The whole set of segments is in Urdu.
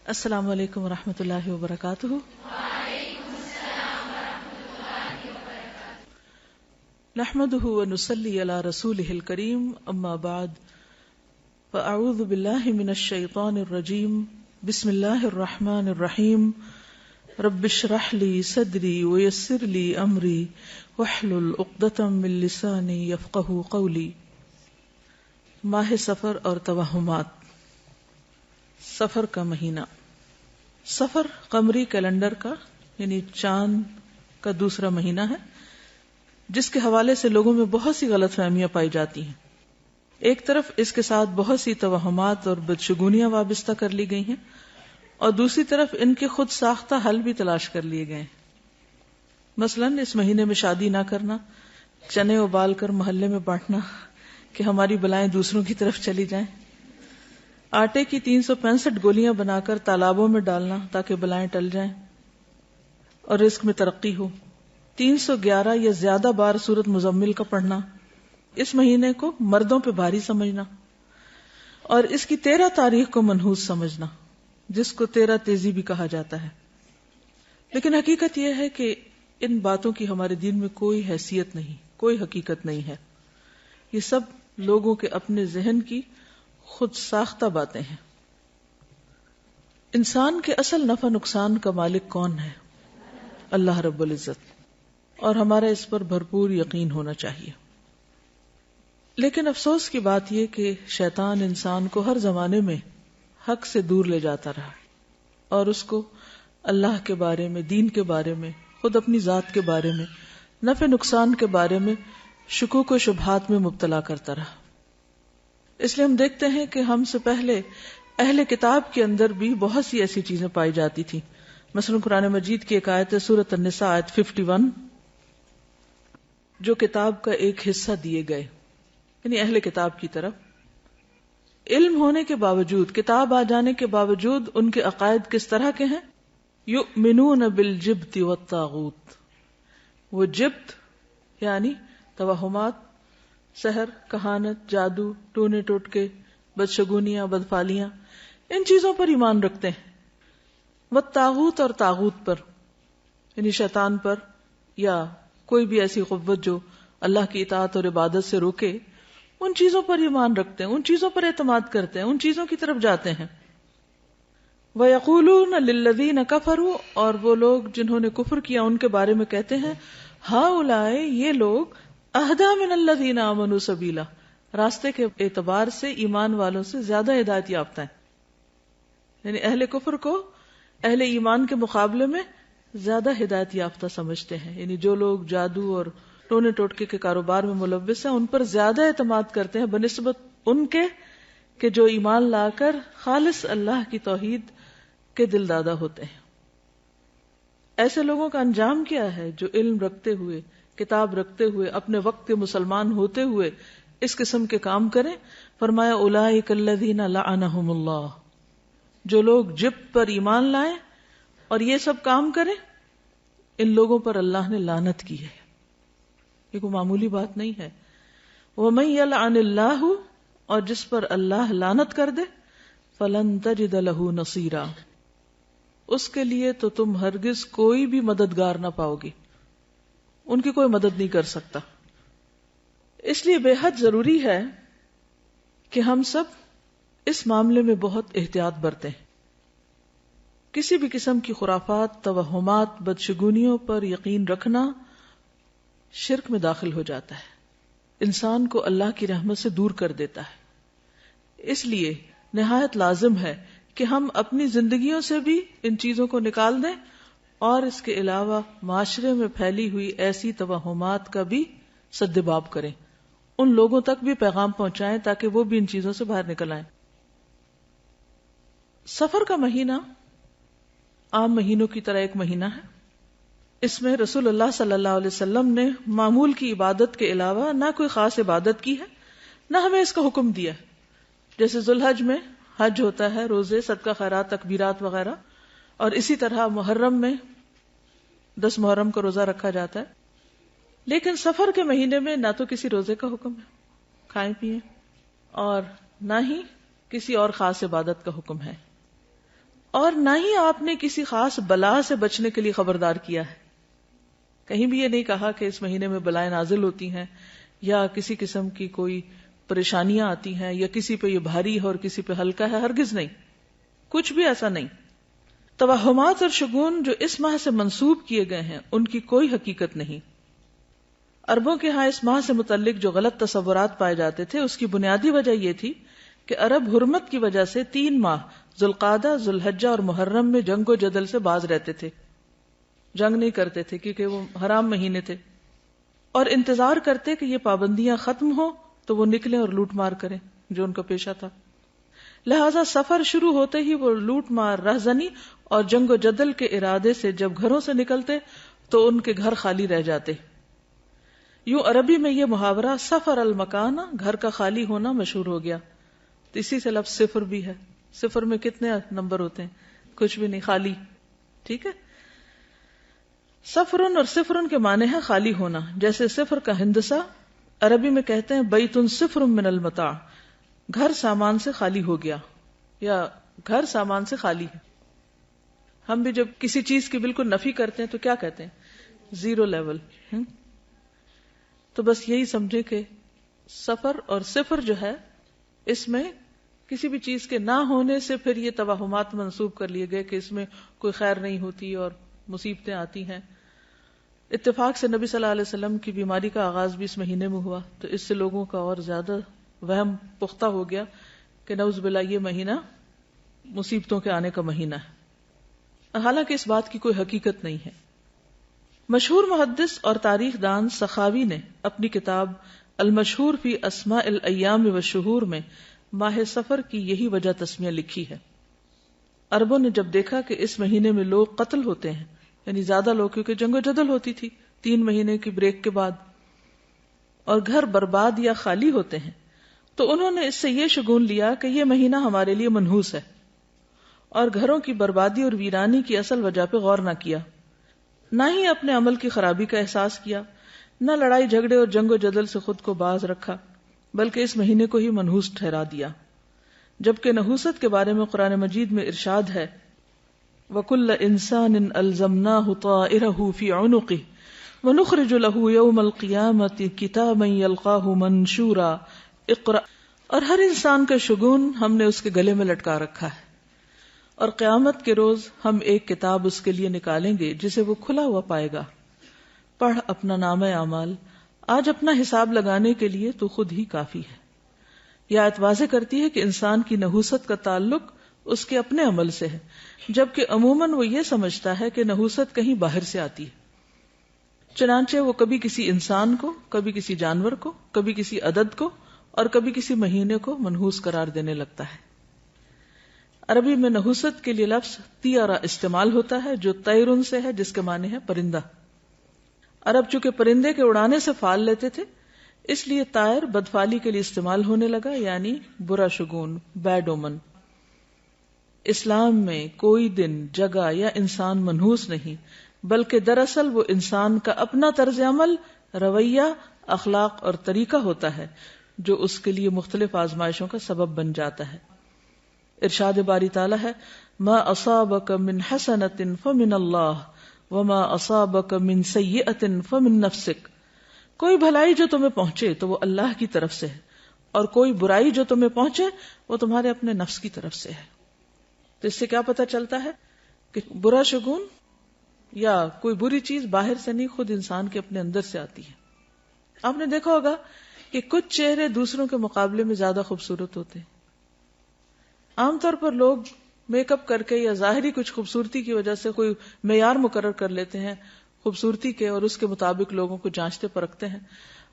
السلام علیکم ورحمۃ اللہ وبرکاتہ۔ نحمده ونصلي على رسوله الكريم، اما بعد فاعوذ باللہ من الشیطان الرجیم، بسم اللہ الرحمن الرحیم، رب اشرح لي صدری ويسر لي امری واحلل عقدۃ من لسانی یفقهوا قولی۔ ماہ سفر اور توہمات۔ سفر کا مہینہ، سفر قمری کیلنڈر کا یعنی چاند کا دوسرا مہینہ ہے، جس کے حوالے سے لوگوں میں بہت سی غلط فہمیاں پائی جاتی ہیں۔ ایک طرف اس کے ساتھ بہت سی توہمات اور بدشگونیاں وابستہ کر لی گئی ہیں، اور دوسری طرف ان کے خود ساختہ حل بھی تلاش کر لیے گئے ہیں۔ مثلاً اس مہینے میں شادی نہ کرنا، چنے ابال کر محلے میں بانٹنا کہ ہماری بلائیں دوسروں کی طرف چلی جائیں، آٹے کی 365 گولیاں بنا کر تالابوں میں ڈالنا تاکہ بلائیں ٹل جائیں اور رزق میں ترقی ہو، 311 یا زیادہ بار سورۃ مزمل کا پڑھنا، اس مہینے کو مردوں پہ بھاری سمجھنا، اور اس کی 13 تاریخ کو منحوس سمجھنا، جس کو 13 تیزی بھی کہا جاتا ہے۔ لیکن حقیقت یہ ہے کہ ان باتوں کی ہمارے دین میں کوئی حیثیت نہیں، کوئی حقیقت نہیں ہے۔ یہ سب لوگوں کے اپنے ذہن کی خود ساختہ باتیں ہیں۔ انسان کے اصل نفع نقصان کا مالک کون ہے؟ اللہ رب العزت، اور ہمارا اس پر بھرپور یقین ہونا چاہیے۔ لیکن افسوس کی بات یہ کہ شیطان انسان کو ہر زمانے میں حق سے دور لے جاتا رہا اور اس کو اللہ کے بارے میں، دین کے بارے میں، خود اپنی ذات کے بارے میں، نفع نقصان کے بارے میں شکوک و شبہات میں مبتلا کرتا رہا۔ اس لیے ہم دیکھتے ہیں کہ ہم سے پہلے اہل کتاب کے اندر بھی بہت سی ایسی چیزیں پائی جاتی تھیں۔ مثلا قرآن مجید کی ایک آیت ہے سورۃ النساء آیت 51، جو کتاب کا ایک حصہ دیے گئے، یعنی اہل کتاب کی طرف علم ہونے کے باوجود، کتاب آ جانے کے باوجود ان کے عقائد کس طرح کے ہیں؟ یؤمنون بالجبت والطاغوت۔ وہ جبت یعنی توہمات، سحر، کہانت، جادو، ٹونے ٹوٹکے، بدشگونیاں، بدفالیاں، ان چیزوں پر ایمان رکھتے ہیں۔ والطاغوت، اور طاغوت پر یعنی شیطان پر یا کوئی بھی ایسی قوت جو اللہ کی اطاعت اور عبادت سے روکے، ان چیزوں پر ایمان رکھتے ہیں، ان چیزوں پر اعتماد کرتے ہیں، ان چیزوں کی طرف جاتے ہیں۔ وَيَقُولُونَ لِلَّذِينَ كَفَرُوا، اور وہ لوگ جنہوں نے کفر کیا ان کے بارے میں کہتے ہیں، ہؤلاء، یہ لوگ، اہدی من الذین آمنوا سبیلا، راستے کے اعتبار سے ایمان والوں سے زیادہ ہدایت یافتہ ہیں، یعنی اہل کفر کو اہل ایمان کے مقابلے میں زیادہ ہدایت یافتہ سمجھتے ہیں، یعنی جو لوگ جادو اور ٹونے ٹوٹکے کے کاروبار میں ملوث ہیں ان پر زیادہ اعتماد کرتے ہیں بنسبت ان کے کہ جو ایمان لا کر خالص اللہ کی توحید کے دل دادہ ہوتے ہیں۔ ایسے لوگوں کا انجام کیا ہے جو علم رکھتے ہوئے، کتاب رکھتے ہوئے، اپنے وقت کے مسلمان ہوتے ہوئے اس قسم کے کام کریں؟ فرمایا اولئک الذین لعنہم اللہ، جو لوگ جبت پر ایمان لائیں اور یہ سب کام کریں، ان لوگوں پر اللہ نے لعنت کی ہے۔ یہ کوئی معمولی بات نہیں ہے۔ وَمَن يَلْعَنِ اللَّهُ، اور جس پر اللہ لعنت کر دے، فَلَن تَجِدَ لَهُ نَصِيرًا، اس کے لیے تو تم ہرگز کوئی بھی مددگار نہ پاؤ گی، ان کی کوئی مدد نہیں کر سکتا۔ اس لیے بے حد ضروری ہے کہ ہم سب اس معاملے میں بہت احتیاط برتیں۔ کسی بھی قسم کی خرافات، توہمات، بدشگونیوں پر یقین رکھنا شرک میں داخل ہو جاتا ہے، انسان کو اللہ کی رحمت سے دور کر دیتا ہے۔ اس لیے نہایت لازم ہے کہ ہم اپنی زندگیوں سے بھی ان چیزوں کو نکال دیں، اور اس کے علاوہ معاشرے میں پھیلی ہوئی ایسی توہمات کا بھی سدباب کریں، ان لوگوں تک بھی پیغام پہنچائیں تاکہ وہ بھی ان چیزوں سے باہر نکل آئیں۔ سفر کا مہینہ عام مہینوں کی طرح ایک مہینہ ہے۔ اس میں رسول اللہ صلی اللہ علیہ وسلم نے معمول کی عبادت کے علاوہ نہ کوئی خاص عبادت کی ہے، نہ ہمیں اس کا حکم دیا ہے۔ جیسے ذوالحج میں حج ہوتا ہے، روزے، صدقہ خیرات، تکبیرات وغیرہ، اور اسی طرح محرم میں 10 محرم کا روزہ رکھا جاتا ہے۔ لیکن سفر کے مہینے میں نہ تو کسی روزے کا حکم ہے، کھائیں پیئیں، اور نہ ہی کسی اور خاص عبادت کا حکم ہے۔ اور نہ ہی آپ نے کسی خاص بلا سے بچنے کے لیے خبردار کیا ہے. کہیں بھی یہ نہیں کہا کہ اس مہینے میں بلائیں نازل ہوتی ہیں یا کسی قسم کی کوئی پریشانیاں آتی ہیں یا کسی پہ یہ بھاری ہے اور کسی پہ ہلکا ہے. ہرگز نہیں، کچھ بھی ایسا نہیں. توہمات اور شگون جو اس ماہ سے منسوب کیے گئے ہیں ان کی کوئی حقیقت نہیں. عربوں کے ہاں اس ماہ سے متعلق جو غلط تصورات پائے جاتے تھے اس کی بنیادی وجہ یہ تھی کہ عرب حرمت کی وجہ سے 3 ماہ ذوالقعدہ، ذوالحجہ اور محرم میں جنگ و جدل سے باز رہتے تھے. جنگ نہیں کرتے تھے کیونکہ وہ حرام مہینے تھے، اور انتظار کرتے کہ یہ پابندیاں ختم ہوں تو وہ نکلیں اور لوٹ مار کریں جو ان کا پیشہ تھا. لہذا سفر شروع ہوتے ہی وہ لوٹ مار، رہزنی اور جنگ و جدل کے ارادے سے جب گھروں سے نکلتے تو ان کے گھر خالی رہ جاتے. یوں عربی میں یہ محاورہ سفر المکان، گھر کا خالی ہونا، مشہور ہو گیا. تو اسی سے لفظ صفر بھی ہے. صفر میں کتنے نمبر ہوتے ہیں؟ کچھ بھی نہیں، خالی. ٹھیک ہے. سفرن اور صفرن کے معنی ہے خالی ہونا. جیسے صفر کا ہندسہ عربی میں کہتے ہیں بیتن صفر من المتاع، گھر سامان سے خالی ہو گیا یا گھر سامان سے خالی ہے. ہم بھی جب کسی چیز کی بالکل نفی کرتے ہیں تو کیا کہتے ہیں؟ Zero level. تو بس یہی سمجھے کہ سفر اور صفر جو ہے اس میں کسی بھی چیز کے نہ ہونے سے پھر یہ توہمات منسوب کر لیے گئے کہ اس میں کوئی خیر نہیں ہوتی اور مصیبتیں آتی ہیں. اتفاق سے نبی صلی اللہ علیہ وسلم کی بیماری کا آغاز بھی اس مہینے میں ہوا تو اس سے لوگوں کا اور زیادہ وہم پختہ ہو گیا کہ نعوذ باللہ یہ مہینہ مصیبتوں کے آنے کا مہینہ ہے. حالانکہ اس بات کی کوئی حقیقت نہیں ہے. مشہور محدث اور تاریخ دان سخاوی نے اپنی کتاب المشہور فی اسماء الایام والشہور میں ماہ سفر کی یہی وجہ تسمیہ لکھی ہے. عربوں نے جب دیکھا کہ اس مہینے میں لوگ قتل ہوتے ہیں، یعنی زیادہ لوگ، کیونکہ جنگ و جدل ہوتی تھی 3 مہینے کی بریک کے بعد، اور گھر برباد یا خالی ہوتے ہیں، تو انہوں نے اس سے یہ شگون لیا کہ یہ مہینہ ہمارے لیے منحوس ہے، اور گھروں کی بربادی اور ویرانی کی اصل وجہ پہ غور نہ کیا، نہ ہی اپنے عمل کی خرابی کا احساس کیا، نہ لڑائی جھگڑے اور جنگ و جدل سے خود کو باز رکھا، بلکہ اس مہینے کو ہی منحوس ٹھہرا دیا. جبکہ نحوست کے بارے میں قرآن مجید میں ارشاد ہے وَكُلَّ إِنسَانٍ أَلْزَمْنَاهُ طَائِرَهُ فِي عُنُقِهِ وَنُخْرِجُ لَهُ يَوْمَ الْقِيَامَةِ كِتَابًا يَلْقَاهُ مَنشُورًا اقرأ، اور ہر انسان کا شگون ہم نے اس کے گلے میں لٹکا رکھا ہے، اور قیامت کے روز ہم ایک کتاب اس کے لیے نکالیں گے جسے وہ کھلا ہوا پائے گا. پڑھ اپنا نامہ اعمال، آج اپنا حساب لگانے کے لیے تو خود ہی کافی ہے. یہ آیت واضح کرتی ہے کہ انسان کی نحوست کا تعلق اس کے اپنے عمل سے ہے، جبکہ عموماً وہ یہ سمجھتا ہے کہ نحوست کہیں باہر سے آتی ہے. چنانچہ وہ کبھی کسی انسان کو، کبھی کسی جانور کو، کبھی کسی عدد کو اور کبھی کسی مہینے کو منحوس قرار دینے لگتا ہے. عربی میں نحوست کے لیے لفظ طیرہ استعمال ہوتا ہے جو طیرن سے ہے، جس کے معنی ہے پرندہ. عرب چونکہ پرندے کے اڑانے سے فال لیتے تھے، اس لیے طائر بدفالی کے لیے استعمال ہونے لگا، یعنی برا شگون، بیڈ اومن. اسلام میں کوئی دن، جگہ یا انسان منحوس نہیں، بلکہ دراصل وہ انسان کا اپنا طرز عمل، رویہ، اخلاق اور طریقہ ہوتا ہے جو اس کے لیے مختلف آزمائشوں کا سبب بن جاتا ہے. ارشاد باری تعالی ہے ما اصابک من حسنۃ فمن اللہ وما اصابک من سیئۃ فمن نفسک. کوئی بھلائی جو تمہیں پہنچے تو وہ اللہ کی طرف سے ہے، اور کوئی برائی جو تمہیں پہنچے وہ تمہارے اپنے نفس کی طرف سے ہے. تو اس سے کیا پتہ چلتا ہے کہ برا شگون یا کوئی بری چیز باہر سے نہیں، خود انسان کے اپنے اندر سے آتی ہے. آپ نے دیکھا ہوگا کہ کچھ چہرے دوسروں کے مقابلے میں زیادہ خوبصورت ہوتے ہیں. عام طور پر لوگ میک اپ کر کے یا ظاہری کچھ خوبصورتی کی وجہ سے کوئی معیار مقرر کر لیتے ہیں خوبصورتی کے، اور اس کے مطابق لوگوں کو جانچتے پرکھتے ہیں.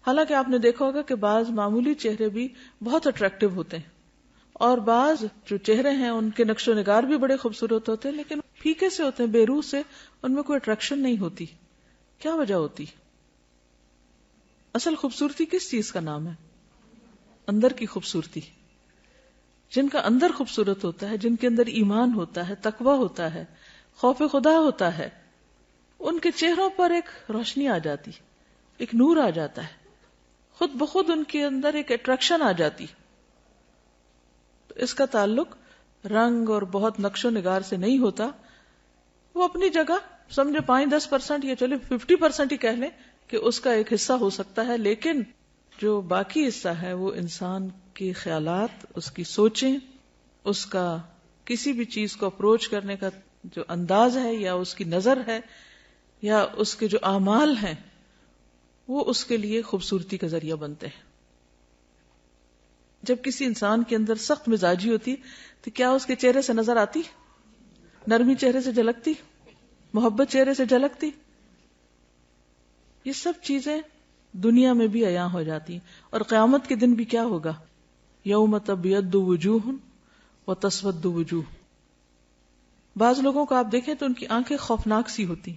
حالانکہ آپ نے دیکھا ہوگا کہ بعض معمولی چہرے بھی بہت اٹریکٹیو ہوتے ہیں، اور بعض جو چہرے ہیں ان کے نقش و نگار بھی بڑے خوبصورت ہوتے ہیں، لیکن پھیکے سے ہوتے ہیں، بے روح سے، ان میں کوئی اٹریکشن نہیں ہوتی. کیا وجہ ہوتی؟ اصل خوبصورتی کس چیز کا نام ہے؟ اندر کی خوبصورتی. جن کا اندر خوبصورت ہوتا ہے، جن کے اندر ایمان ہوتا ہے، تقویٰ ہوتا ہے، خوف خدا ہوتا ہے، ان کے چہروں پر ایک روشنی آ جاتی، ایک نور آ جاتا ہے، خود بخود ان کے اندر ایک اٹریکشن آ جاتی. تو اس کا تعلق رنگ اور بہت نقش و نگار سے نہیں ہوتا، وہ اپنی جگہ سمجھے 5-10% یا چلے 50% ہی کہہ لیں کہ اس کا ایک حصہ ہو سکتا ہے، لیکن جو باقی حصہ ہے وہ انسان کے خیالات، اس کی سوچیں، اس کا کسی بھی چیز کو اپروچ کرنے کا جو انداز ہے یا اس کی نظر ہے یا اس کے جو اعمال ہیں، وہ اس کے لیے خوبصورتی کا ذریعہ بنتے ہیں. جب کسی انسان کے اندر سخت مزاجی ہوتی تو کیا اس کے چہرے سے نظر آتی؟ نرمی چہرے سے جھلکتی؟ محبت چہرے سے جھلکتی؟ یہ سب چیزیں دنیا میں بھی عیاں ہو جاتی ہیں. اور قیامت کے دن بھی کیا ہوگا؟ یوم تبیض وجوہ وتسود وجوہ. بعض لوگوں کو آپ دیکھیں تو ان کی آنکھیں خوفناک سی ہوتی،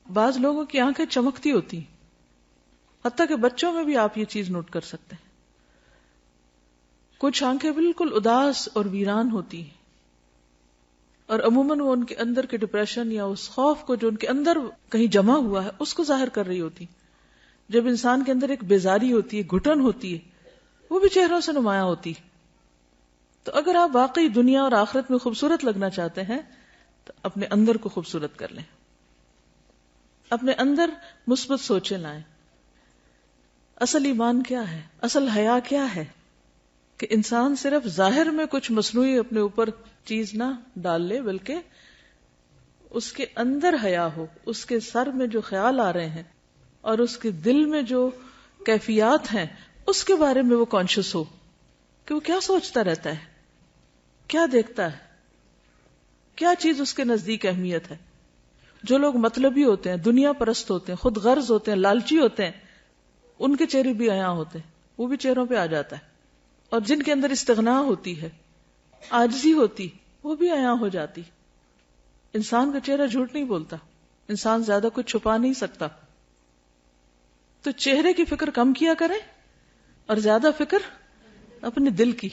بعض لوگوں کی آنکھیں چمکتی ہوتی، حتیٰ کہ بچوں میں بھی آپ یہ چیز نوٹ کر سکتے ہیں. کچھ آنکھیں بالکل اداس اور ویران ہوتی ہیں، اور عموماً وہ ان کے اندر کے ڈپریشن یا اس خوف کو جو ان کے اندر کہیں جمع ہوا ہے اس کو ظاہر کر رہی ہوتی. جب انسان کے اندر ایک بیزاری ہوتی ہے، گھٹن ہوتی ہے، وہ بھی چہروں سے نمایاں ہوتی. تو اگر آپ واقعی دنیا اور آخرت میں خوبصورت لگنا چاہتے ہیں تو اپنے اندر کو خوبصورت کر لیں، اپنے اندر مثبت سوچیں لائیں. اصل ایمان کیا ہے؟ اصل حیا کیا ہے؟ کہ انسان صرف ظاہر میں کچھ مصنوعی اپنے اوپر چیز نہ ڈال لے، بلکہ اس کے اندر حیا ہو، اس کے سر میں جو خیال آ رہے ہیں اور اس کے دل میں جو کیفیات ہیں اس کے بارے میں وہ کانشیس ہو کہ وہ کیا سوچتا رہتا ہے، کیا دیکھتا ہے، کیا چیز اس کے نزدیک اہمیت ہے. جو لوگ مطلبی ہوتے ہیں، دنیا پرست ہوتے ہیں، خود غرض ہوتے ہیں، لالچی ہوتے ہیں، ان کے چہرے بھی عیاں ہوتے ہیں، وہ بھی چہروں پہ آ جاتا ہے. اور جن کے اندر استغنا ہوتی ہے، عاجزی ہوتی، وہ بھی عیاں ہو جاتی. انسان کا چہرہ جھوٹ نہیں بولتا، انسان زیادہ کچھ چھپا نہیں سکتا. تو چہرے کی فکر کم کیا کریں اور زیادہ فکر اپنے دل کی.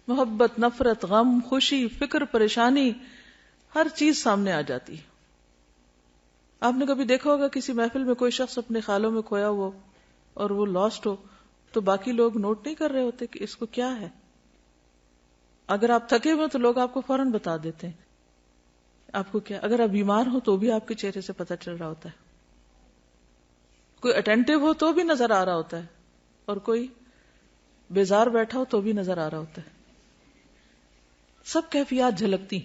محبت، نفرت، غم، خوشی، فکر، پریشانی، ہر چیز سامنے آ جاتی. آپ نے کبھی دیکھا ہوگا کسی محفل میں کوئی شخص اپنے خیالوں میں کھویا ہوا اور وہ لاسٹ ہو تو باقی لوگ نوٹ نہیں کر رہے ہوتے کہ اس کو کیا ہے. اگر آپ تھکے ہوئے تو لوگ آپ کو فوراً بتا دیتے ہیں آپ کو کیا. اگر آپ بیمار ہو تو بھی آپ کے چہرے سے پتہ چل رہا ہوتا ہے. کوئی اٹینٹو ہو تو بھی نظر آ رہا ہوتا ہے، اور کوئی بیزار بیٹھا ہو تو بھی نظر آ رہا ہوتا ہے. سب کیفیات جھلکتی.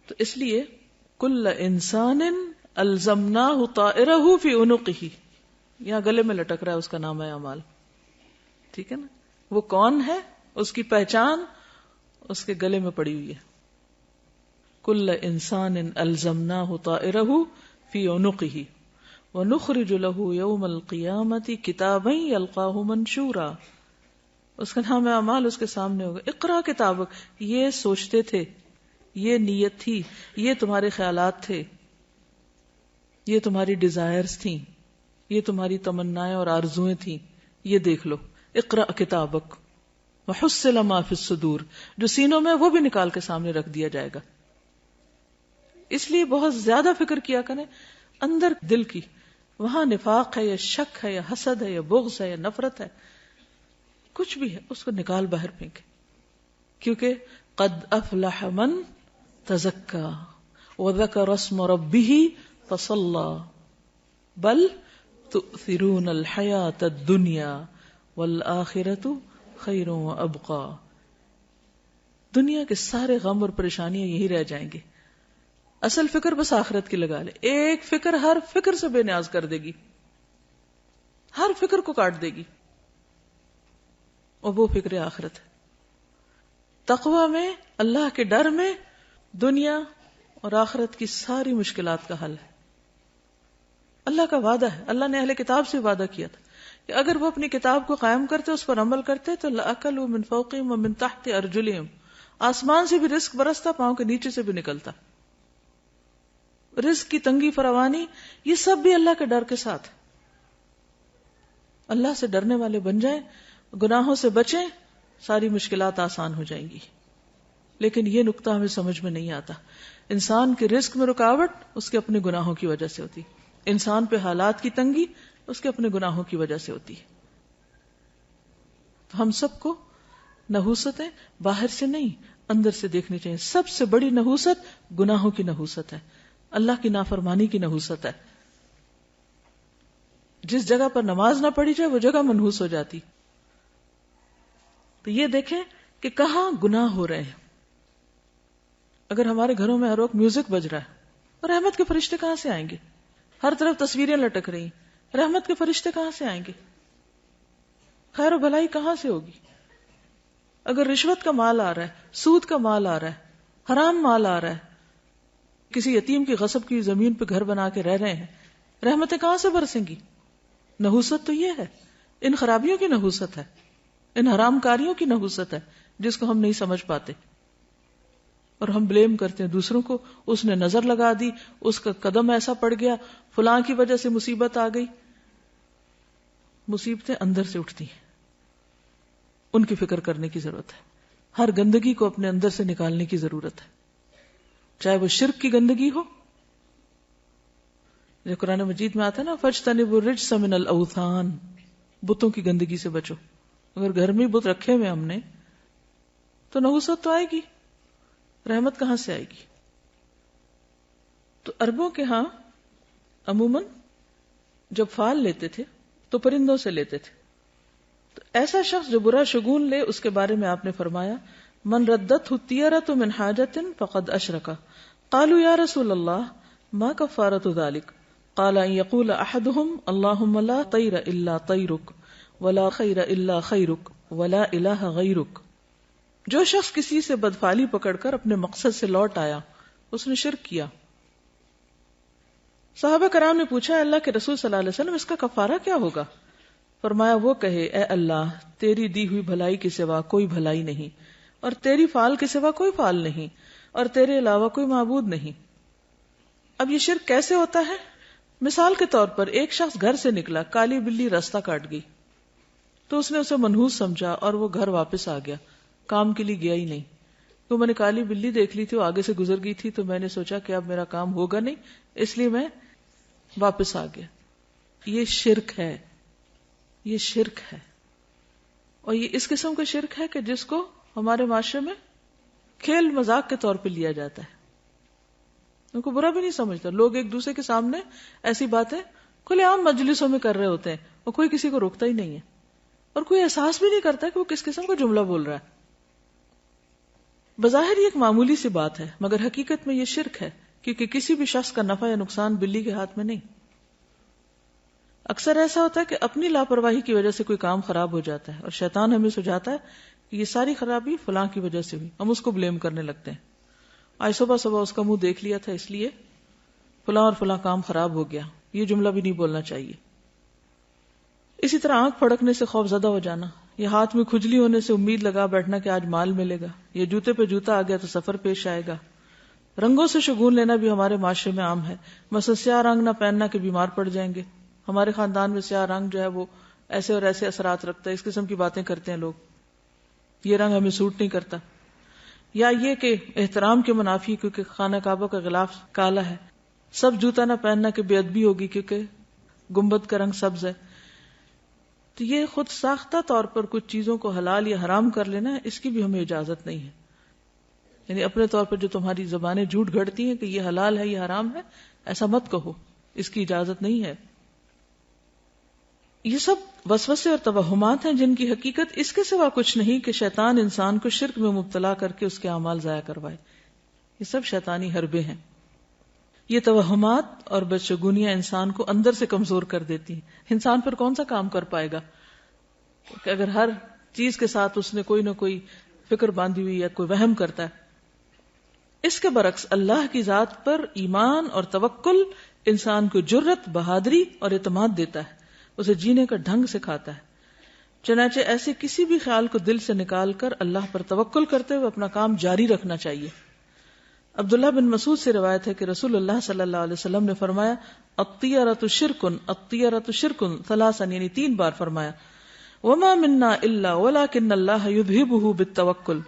تو اس لیے کل انسان الزمناہ طائرہ فی عنقہ، یہاں گلے میں لٹک رہا ہے اس کا نام ہے اعمال. ٹھیک ہے نا؟ وہ کون ہے، اس کی پہچان اس کے گلے میں پڑی ہوئی ہے. کل انسان الزمناہ طائرہ فی عنقہ وَنُخْرِجُ لَهُ يَوْمَ الْقِيَامَةِ كِتَابًا يَلْقَاهُ مَنْشُورًا. اس کا نام اعمال اس کے سامنے ہوگا. اقرا کتابک، یہ سوچتے تھے، یہ نیت تھی، یہ تمہارے خیالات تھے، یہ تمہاری ڈیزائرز تھیں، یہ تمہاری تمنائیں اور آرزویں تھیں، یہ دیکھ لو. اقرا کتابک وحصل ما فی الصدور، جو سینوں میں وہ بھی نکال کے سامنے رکھ دیا جائے گا. اس لیے بہت زیادہ فکر کیا کریں اندر دل کی. وہاں نفاق ہے یا شک ہے یا حسد ہے یا بغض ہے یا نفرت ہے، کچھ بھی ہے، اس کو نکال باہر پھینکے. کیونکہ قد افلح من تزکا وذکر اسم ربہ فصلی بل تؤثرون الحیاۃ الدنیا والآخرۃ خیر وابقی. دنیا کے سارے غم اور پریشانیاں یہی رہ جائیں گے. اصل فکر بس آخرت کی لگا لے. ایک فکر ہر فکر سے بے نیاز کر دے گی، ہر فکر کو کاٹ دے گی، اور وہ فکر آخرت ہے. تقوی میں، اللہ کے ڈر میں دنیا اور آخرت کی ساری مشکلات کا حل ہے. اللہ کا وعدہ ہے، اللہ نے اہل کتاب سے وعدہ کیا تھا کہ اگر وہ اپنی کتاب کو قائم کرتے، اس پر عمل کرتے تو لَأَكَلُوا مِن فَوْقِهِمْ وَمِن تَحْتِ أَرْجُلِهِمْ، آسمان سے بھی رزق برستا، پاؤں کے نیچے سے بھی نکلتا. رزق کی تنگی فراوانی یہ سب بھی اللہ کے ڈر کے ساتھ. اللہ سے ڈرنے والے بن جائیں، گناہوں سے بچیں، ساری مشکلات آسان ہو جائیں گی. لیکن یہ نقطہ ہمیں سمجھ میں نہیں آتا. انسان کے رزق میں رکاوٹ اس کے اپنے گناہوں کی وجہ سے ہوتی، انسان پہ حالات کی تنگی اس کے اپنے گناہوں کی وجہ سے ہوتی ہے. تو ہم سب کو نحوستیں باہر سے نہیں اندر سے دیکھنی چاہیے. سب سے بڑی نحوست گناہوں کی نحوست ہے, اللہ کی نافرمانی کی نحوست ہے. جس جگہ پر نماز نہ پڑھی جائے وہ جگہ منحوس ہو جاتی. تو یہ دیکھیں کہ کہاں گناہ ہو رہے ہیں. اگر ہمارے گھروں میں ہر وقت میوزک بج رہا ہے, اور رحمت کے فرشتے کہاں سے آئیں گے؟ ہر طرف تصویریں لٹک رہی ہیں, رحمت کے فرشتے کہاں سے آئیں گے؟ خیر و بھلائی کہاں سے ہوگی؟ اگر رشوت کا مال آ رہا ہے, سود کا مال آ رہا ہے, حرام مال آ رہا ہے, کسی یتیم کی غصب کی زمین پہ گھر بنا کے رہ رہے ہیں, رحمتیں کہاں سے برسیں گی؟ نحوست تو یہ ہے, ان خرابیوں کی نحوست ہے, ان حرام کاریوں کی نحوست ہے جس کو ہم نہیں سمجھ پاتے, اور ہم بلیم کرتے ہیں دوسروں کو. اس نے نظر لگا دی, اس کا قدم ایسا پڑ گیا, فلاں کی وجہ سے مصیبت آ گئی. مصیبتیں اندر سے اٹھتی ہیں, ان کی فکر کرنے کی ضرورت ہے. ہر گندگی کو اپنے اندر سے نکالنے کی ضرورت ہے, چاہے وہ شرک کی گندگی ہو, جو قرآن مجید میں آتا ہے نا, فَاجْتَنِبُوا الرِّجْسَ مِنَ الْأَوْثَانِ, بتوں کی گندگی سے بچو. اگر گھر میں بت رکھے ہوئے ہم نے تو نحوست تو آئے گی, رحمت کہاں سے آئے گی؟ تو عربوں کے ہاں عموماً جب فال لیتے تھے تو پرندوں سے لیتے تھے. تو ایسا شخص جو برا شگون لے, اس کے بارے میں آپ نے فرمایا, من ردت الطیرۃ من حاجۃ فقد اشرک. قالوا یا رسول اللہ ما کفارۃ ذلک؟ قال ان یقول احدهم اللهم لا طیر الا طیرک ولا خیر الا خیرک ولا الہ غیرک. جو شخص کسی سے بدفعلی پکڑ کر اپنے مقصد سے لوٹ آیا, اس نے شرک کیا. صحابہ کرام نے پوچھا, اللہ کے رسول صلی اللہ علیہ وسلم, اس کا کفارہ کیا ہوگا؟ فرمایا, وہ کہے, اے اللہ, تیری دی ہوئی بھلائی کے سوا کوئی بھلائی نہیں, اور تیری فال کے سوا کوئی فال نہیں, اور تیرے علاوہ کوئی معبود نہیں. اب یہ شرک کیسے ہوتا ہے؟ مثال کے طور پر ایک شخص گھر سے نکلا, کالی بلی راستہ کاٹ گئی, تو اس نے اسے منحوس سمجھا اور وہ گھر واپس آ گیا, کام کے لیے گیا ہی نہیں. تو میں نے کالی بلی دیکھ لی تھی, وہ آگے سے گزر گئی تھی, تو میں نے سوچا کہ اب میرا کام ہوگا نہیں, اس لیے میں واپس آ گیا. یہ شرک ہے, یہ شرک ہے. اور یہ اس قسم کا شرک ہے کہ جس کو ہمارے معاشرے میں کھیل مذاق کے طور پہ لیا جاتا ہے, ان کو برا بھی نہیں سمجھتا. لوگ ایک دوسرے کے سامنے ایسی باتیں کھلے عام مجلسوں میں کر رہے ہوتے ہیں, اور کوئی کسی کو روکتا ہی نہیں ہے, اور کوئی احساس بھی نہیں کرتا کہ وہ کس قسم کا جملہ بول رہا ہے. بظاہر یہ ایک معمولی سی بات ہے, مگر حقیقت میں یہ شرک ہے, کیونکہ کسی بھی شخص کا نفع یا نقصان بلی کے ہاتھ میں نہیں. اکثر ایسا ہوتا ہے کہ اپنی لاپرواہی کی وجہ سے کوئی کام خراب ہو جاتا ہے, اور شیطان ہمیں سجاتا ہے کہ یہ ساری خرابی فلاں کی وجہ سے ہوئی, ہم اس کو بلیم کرنے لگتے ہیں. آج صبح صبح اس کا منہ دیکھ لیا تھا, اس لیے فلاں اور فلاں کام خراب ہو گیا. یہ جملہ بھی نہیں بولنا چاہیے. اسی طرح آنکھ پھڑکنے سے خوف زدہ ہو جانا, یا ہاتھ میں کھجلی ہونے سے امید لگا بیٹھنا کہ آج مال ملے گا, یا جوتے پہ جوتا آ گیا تو سفر پیش آئے گا. رنگوں سے شگون لینا بھی ہمارے معاشرے میں عام ہے. مثلا سیاہ رنگ نہ پہننا کہ بیمار پڑ جائیں گے. ہمارے خاندان میں سیاہ رنگ جو ہے وہ ایسے اور ایسے اثرات رکھتا ہے, اس قسم کی باتیں کرتے ہیں لوگ. یہ رنگ ہمیں سوٹ نہیں کرتا. یا یہ کہ احترام کے منافی کیونکہ خانہ کعبہ کا غلاف کالا ہے, سب جوتا نہ پہننا کہ بے ادبی ہوگی کیونکہ گنبد کا رنگ سبز ہے. تو یہ خود ساختہ طور پر کچھ چیزوں کو حلال یا حرام کر لینا ہے, اس کی بھی ہمیں اجازت نہیں ہے. یعنی اپنے طور پر جو تمہاری زبانیں جھوٹ گھڑتی ہیں کہ یہ حلال ہے یہ حرام ہے, ایسا مت کہو, اس کی اجازت نہیں ہے. یہ سب وسوسے اور توہمات ہیں جن کی حقیقت اس کے سوا کچھ نہیں کہ شیطان انسان کو شرک میں مبتلا کر کے اس کے اعمال ضائع کروائے. یہ سب شیطانی حربے ہیں. یہ توہمات اور بدشگونیاں انسان کو اندر سے کمزور کر دیتی ہیں. انسان پھر کون سا کام کر پائے گا کہ اگر ہر چیز کے ساتھ اس نے کوئی نہ کوئی فکر باندھی ہوئی یا کوئی وہم کرتا ہے. اس کے برعکس اللہ کی ذات پر ایمان اور توکل انسان کو جرت, بہادری اور اعتماد دیتا ہے, اسے جینے کا ڈھنگ سکھاتا ہے. چنانچہ ایسے کسی بھی خیال کو دل سے نکال کر اللہ پر توکل کرتے ہوئے اپنا کام جاری رکھنا چاہیے. عبداللہ بن مسعود سے روایت ہے کہ رسول اللہ صلی اللہ علیہ وسلم نے فرمایا, الطیرۃ شرکن الطیرۃ شرکن ثلاثا, یعنی 3 بار فرمایا, وما منا الا ولکن اللہ یذہبہ بالتوکل.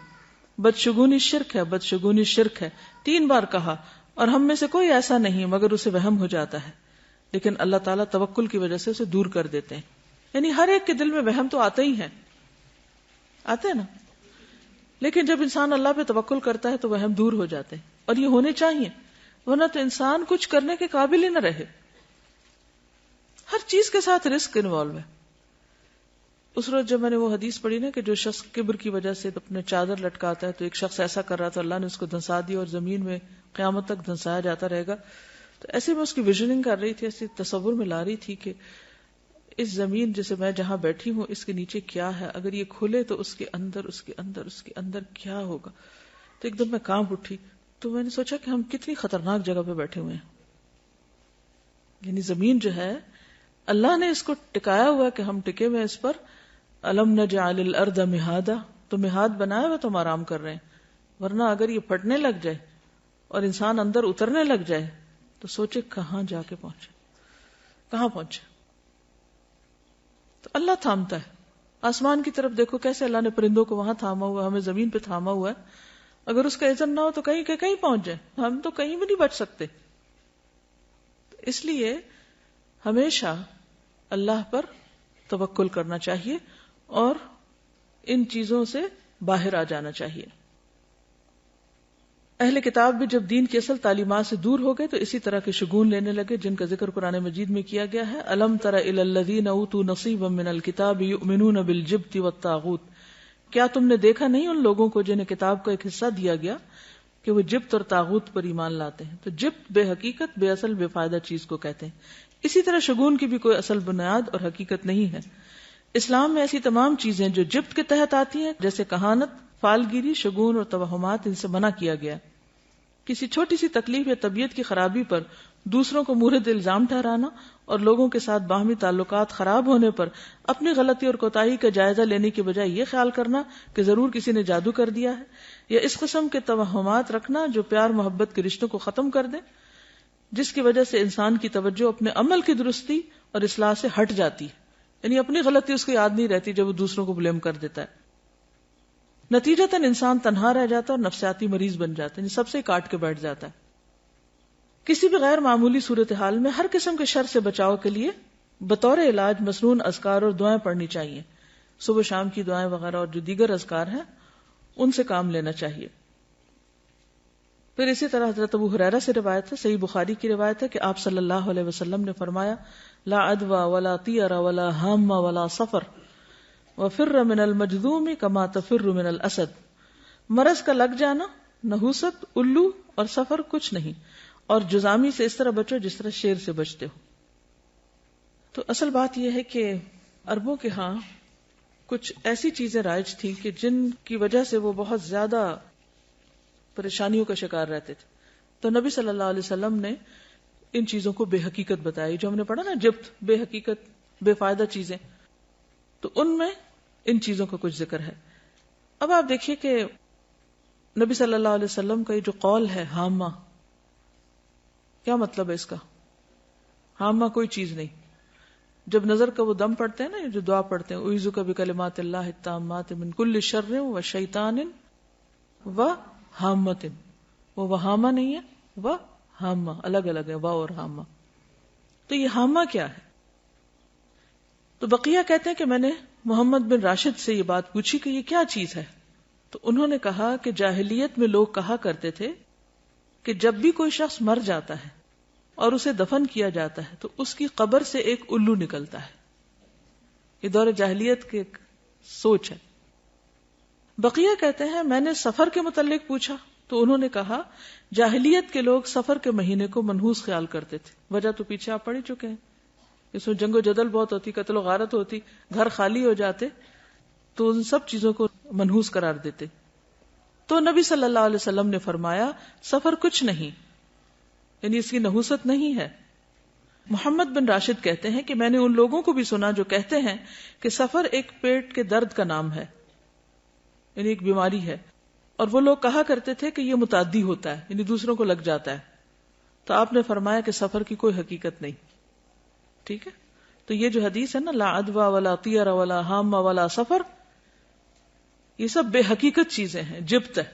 بدشگونی شرک ہے, بدشگونی شرک ہے, 3 بار کہا, اور ہم میں سے کوئی ایسا نہیں مگر اسے وہم ہو جاتا ہے, لیکن اللہ تعالیٰ توکل کی وجہ سے اسے دور کر دیتے ہیں. یعنی ہر ایک کے دل میں وہم تو آتے ہی ہیں, آتے ہیں نا. لیکن جب انسان اللہ پہ توکل کرتا ہے تو وہم دور ہو جاتے ہیں، اور یہ ہونے چاہیے، ورنہ تو انسان کچھ کرنے کے قابل ہی نہ رہے. ہر چیز کے ساتھ رسک انوالو ہے. اس روز جب میں نے وہ حدیث پڑھی نا کہ جو شخص کبر کی وجہ سے اپنے چادر لٹکاتا ہے، تو ایک شخص ایسا کر رہا تھا، اللہ نے اس کو دھنسا دیا اور زمین میں قیامت تک دھنسایا جاتا رہے گا. تو ایسے میں اس کی ویژننگ کر رہی تھی، ایسے تصور میں لا رہی تھی کہ اس زمین جیسے میں جہاں بیٹھی ہوں اس کے نیچے کیا ہے، اگر یہ کھلے تو اس کے اندر کیا ہوگا. تو ایک دم میں کانپ اٹھی. تو میں نے سوچا کہ ہم کتنی خطرناک جگہ پہ بیٹھے ہوئے ہیں. یعنی زمین جو ہے اللہ نے اس کو ٹکایا ہوا کہ ہم ٹکے ہوئے اس پر. الم نجعل الارض مہادا، تو مہاد بنایا ہوا تو ہم آرام کر رہے ہیں. ورنہ اگر یہ پھٹنے لگ جائے اور انسان اندر اترنے لگ جائے تو سوچے کہاں جا کے پہنچے. تو اللہ تھامتا ہے. آسمان کی طرف دیکھو کیسے اللہ نے پرندوں کو وہاں تھاما ہوا، ہمیں زمین پہ تھاما ہوا ہے. اگر اس کا اذن نہ ہو تو کہیں پہنچ جائے، ہم تو کہیں بھی نہیں بچ سکتے. اس لیے ہمیشہ اللہ پر توکل کرنا چاہیے اور ان چیزوں سے باہر آ جانا چاہیے. اہل کتاب بھی جب دین کی اصل تعلیمات سے دور ہو گئے تو اسی طرح کے شگون لینے لگے جن کا ذکر قرآن مجید میں کیا گیا ہے. الم تر الی الذین اوتوا نصیبا من الکتاب یؤمنون بالجبت والطاغوت، کیا تم نے دیکھا نہیں ان لوگوں کو جنہیں کتاب کا ایک حصہ دیا گیا کہ وہ جبت اور طاغوت پر ایمان لاتے ہیں. تو جبت بے حقیقت، بے اصل، بے فائدہ چیز کو کہتے ہیں. اسی طرح شگون کی بھی کوئی اصل بنیاد اور حقیقت نہیں ہے. اسلام میں ایسی تمام چیزیں جو جبت کے تحت آتی ہیں جیسے کہانت، فالگیری، شگون اور توہمات، ان سے منع کیا گیا. کسی چھوٹی سی تکلیف یا طبیعت کی خرابی پر دوسروں کو مورد الزام ٹھہرانا اور لوگوں کے ساتھ باہمی تعلقات خراب ہونے پر اپنی غلطی اور کوتاہی کا جائزہ لینے کی بجائے یہ خیال کرنا کہ ضرور کسی نے جادو کر دیا ہے، یا اس قسم کے توہمات رکھنا جو پیار محبت کے رشتوں کو ختم کر دیں، جس کی وجہ سے انسان کی توجہ اپنے عمل کی درستی اور اصلاح سے ہٹ جاتی ہے. یعنی اپنی غلطی اس کو یاد نہیں رہتی جب وہ دوسروں کو بلیم کر دیتا ہے. نتیجتاً انسان تنہا رہ جاتا ہے اور نفسیاتی مریض بن جاتا ہے، یعنی سب سے کاٹ کے بیٹھ جاتا ہے. کسی بھی غیر معمولی صورتحال میں ہر قسم کے شر سے بچاؤ کے لیے بطور علاج مسنون اذکار اور دعائیں پڑھنی چاہیے. صبح شام کی دعائیں وغیرہ اور جو دیگر اذکار ہیں ان سے کام لینا چاہیے. پھر اسی طرح حضرت ابو ہریرہ سے روایت ہے، صحیح بخاری کی روایت ہے کہ آپ صلی اللہ علیہ وسلم نے فرمایا: لا عدوى ولا طیر ولا ہام ولا صفر وفر من المجذوم کما تفر من الاسد. مرض کا لگ جانا، نحوست، الو اور سفر کچھ نہیں، اور جزامی سے اس طرح بچو جس طرح شیر سے بچتے ہو. تو اصل بات یہ ہے کہ عربوں کے ہاں کچھ ایسی چیزیں رائج تھیں کہ جن کی وجہ سے وہ بہت زیادہ پریشانیوں کا شکار رہتے تھے. تو نبی صلی اللہ علیہ وسلم نے ان چیزوں کو بے حقیقت بتائی، جو ہم نے پڑھا نا جبت، بے حقیقت، بے فائدہ چیزیں، تو ان میں ان چیزوں کا کچھ ذکر ہے. اب آپ دیکھیے کہ نبی صلی اللہ علیہ وسلم کا یہ جو قول ہے ہامہ، کیا مطلب ہے اس کا؟ ہامہ کوئی چیز نہیں. جب نظر کا وہ دم پڑھتے ہیں نا، جو دعا پڑھتے ہیں اعوذ بکلمات اللہ التامات من کل شر و شیطان و ہامۃ، وہ وہامہ نہیں ہے، وہ ہامہ، الگ الگ ہے وا اور ہامہ. تو یہ ہامہ کیا ہے؟ تو بقیہ کہتے ہیں کہ میں نے محمد بن راشد سے یہ بات پوچھی کہ یہ کیا چیز ہے. تو انہوں نے کہا کہ جاہلیت میں لوگ کہا کرتے تھے کہ جب بھی کوئی شخص مر جاتا ہے اور اسے دفن کیا جاتا ہے تو اس کی قبر سے ایک الو نکلتا ہے. یہ دور جاہلیت کی ایک سوچ ہے. بقیہ کہتے ہیں میں نے سفر کے متعلق پوچھا تو انہوں نے کہا جاہلیت کے لوگ سفر کے مہینے کو منحوس خیال کرتے تھے. وجہ تو پیچھے آپ پڑھ ہی چکے ہیں، اس میں جنگ و جدل بہت ہوتی، قتل و غارت ہوتی، گھر خالی ہو جاتے، تو ان سب چیزوں کو منحوس قرار دیتے. تو نبی صلی اللہ علیہ وسلم نے فرمایا سفر کچھ نہیں، یعنی اس کی نحوست نہیں ہے. محمد بن راشد کہتے ہیں کہ میں نے ان لوگوں کو بھی سنا جو کہتے ہیں کہ سفر ایک پیٹ کے درد کا نام ہے، یعنی ایک بیماری ہے، اور وہ لوگ کہا کرتے تھے کہ یہ متعدی ہوتا ہے، یعنی دوسروں کو لگ جاتا ہے. تو آپ نے فرمایا کہ سفر کی کوئی حقیقت نہیں. ٹھیک ہے، تو یہ جو حدیث ہے نا لا عدوى ولا طیر ولا ہام ولا سفر، یہ سب بے حقیقت چیزیں ہیں، جبت ہے.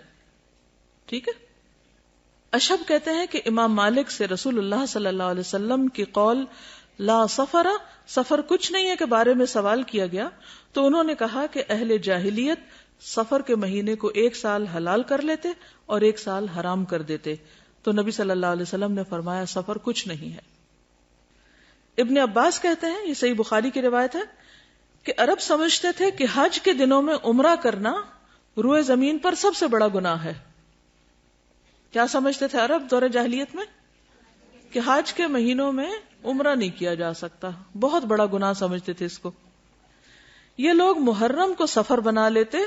ٹھیک ہے. اشہب کہتے ہیں کہ امام مالک سے رسول اللہ صلی اللہ علیہ وسلم کی قول لا سفر، سفر کچھ نہیں ہے کے بارے میں سوال کیا گیا تو انہوں نے کہا کہ اہل جاہلیت سفر کے مہینے کو 1 سال حلال کر لیتے اور 1 سال حرام کر دیتے. تو نبی صلی اللہ علیہ وسلم نے فرمایا سفر کچھ نہیں ہے. ابن عباس کہتے ہیں، یہ صحیح بخاری کی روایت ہے، کہ عرب سمجھتے تھے کہ حج کے دنوں میں عمرہ کرنا روئے زمین پر سب سے بڑا گناہ ہے. کیا سمجھتے تھے عرب دور جاہلیت میں؟ کہ حج کے مہینوں میں عمرہ نہیں کیا جا سکتا، بہت بڑا گناہ سمجھتے تھے اس کو. یہ لوگ محرم کو سفر بنا لیتے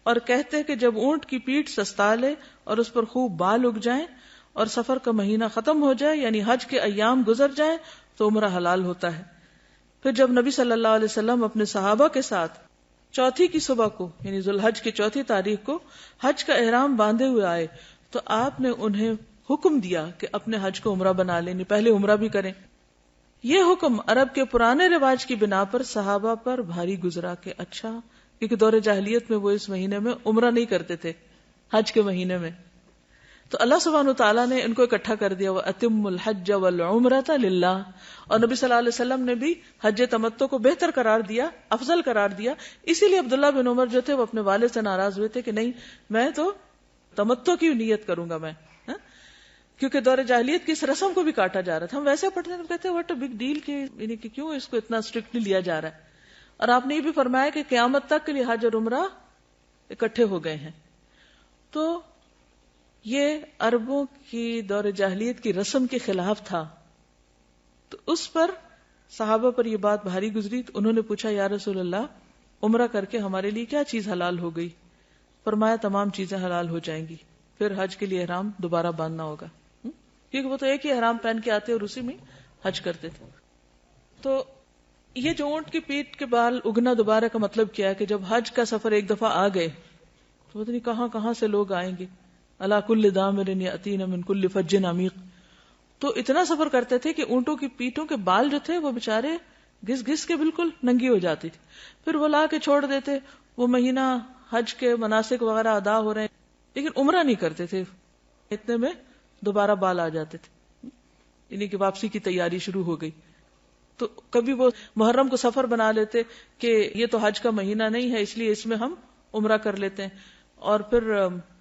اور کہتے کہ جب اونٹ کی پیٹھ سستا لے اور اس پر خوب بال اگ جائیں اور سفر کا مہینہ ختم ہو جائے، یعنی حج کے ایام گزر جائیں، تو عمرہ حلال ہوتا ہے. پھر جب نبی صلی اللہ علیہ وسلم اپنے صحابہ کے ساتھ چوتھی کی صبح کو، یعنی ذوالحج کی 4 تاریخ کو حج کا احرام باندھے ہوئے آئے، تو آپ نے انہیں حکم دیا کہ اپنے حج کو عمرہ بنا لیں، پہلے عمرہ بھی کریں. یہ حکم عرب کے پرانے رواج کی بنا پر صحابہ پر بھاری گزرا کہ اچھا، کیونکہ دور جاہلیت میں وہ اس مہینے میں عمرہ نہیں کرتے تھے، حج کے مہینے میں. تو اللہ سبحانہ وتعالیٰ نے ان کو اکٹھا کر دیا، وَأَتِمُّ الْحَجَّ وَالْعُمْرَةَ لِلَّهِ. اور نبی صلی اللہ علیہ وسلم نے بھی حج تمتع کو بہتر قرار دیا، افضل قرار دیا. اسی لیے عبداللہ بن عمر جو تھے وہ اپنے والد سے ناراض ہوئے تھے کہ نہیں، میں تو تمتع کی نیت کروں گا میں، کیونکہ دور جاہلیت کی اس رسم کو بھی کاٹا جا رہا تھا. ہم ویسے پڑھتے ہیں، کہتے ہیں واٹ اے بگ ڈیل، یعنی کہ کیوں اس کو اتنا اسٹرکٹلی لیا جا رہا ہے. اور آپ نے یہ بھی فرمایا کہ قیامت تک کے لیے حج اور عمرہ اکٹھے ہو گئے ہیں. تو یہ عربوں کی دور جاہلیت کی رسم کے خلاف تھا. تو اس پر صحابہ پر یہ بات بھاری گزری. تو انہوں نے پوچھا یا رسول اللہ، عمرہ کر کے ہمارے لیے کیا چیز حلال ہو گئی؟ فرمایا تمام چیزیں حلال ہو جائیں گی، پھر حج کے لیے احرام دوبارہ باندھنا ہوگا، کیونکہ وہ تو ایک ہی احرام پہن کے آتے اور اسی میں حج کرتے تھے. تو یہ جو اونٹ کی پیٹھ کے بال اگنا دوبارہ کا مطلب کیا ہے کہ جب حج کا سفر ایک دفعہ آ گئے تو پتہ نہیں کہاں کہاں سے لوگ آئیں گے. اللہ کل دامر یاتین من کل فج عمیق. تو اتنا سفر کرتے تھے کہ اونٹوں کی پیٹھوں کے بال جو تھے وہ بےچارے گھس گھس کے بالکل ننگی ہو جاتی تھی. پھر وہ لا کے چھوڑ دیتے، وہ مہینہ حج کے مناسک وغیرہ ادا ہو رہے ہیں لیکن عمرہ نہیں کرتے تھے. اتنے میں دوبارہ بال آ جاتے تھے، یعنی کہ واپسی کی تیاری شروع ہو گئی. تو کبھی وہ محرم کو سفر بنا لیتے کہ یہ تو حج کا مہینہ نہیں ہے، اس لیے اس میں ہم عمرہ کر لیتے ہیں، اور پھر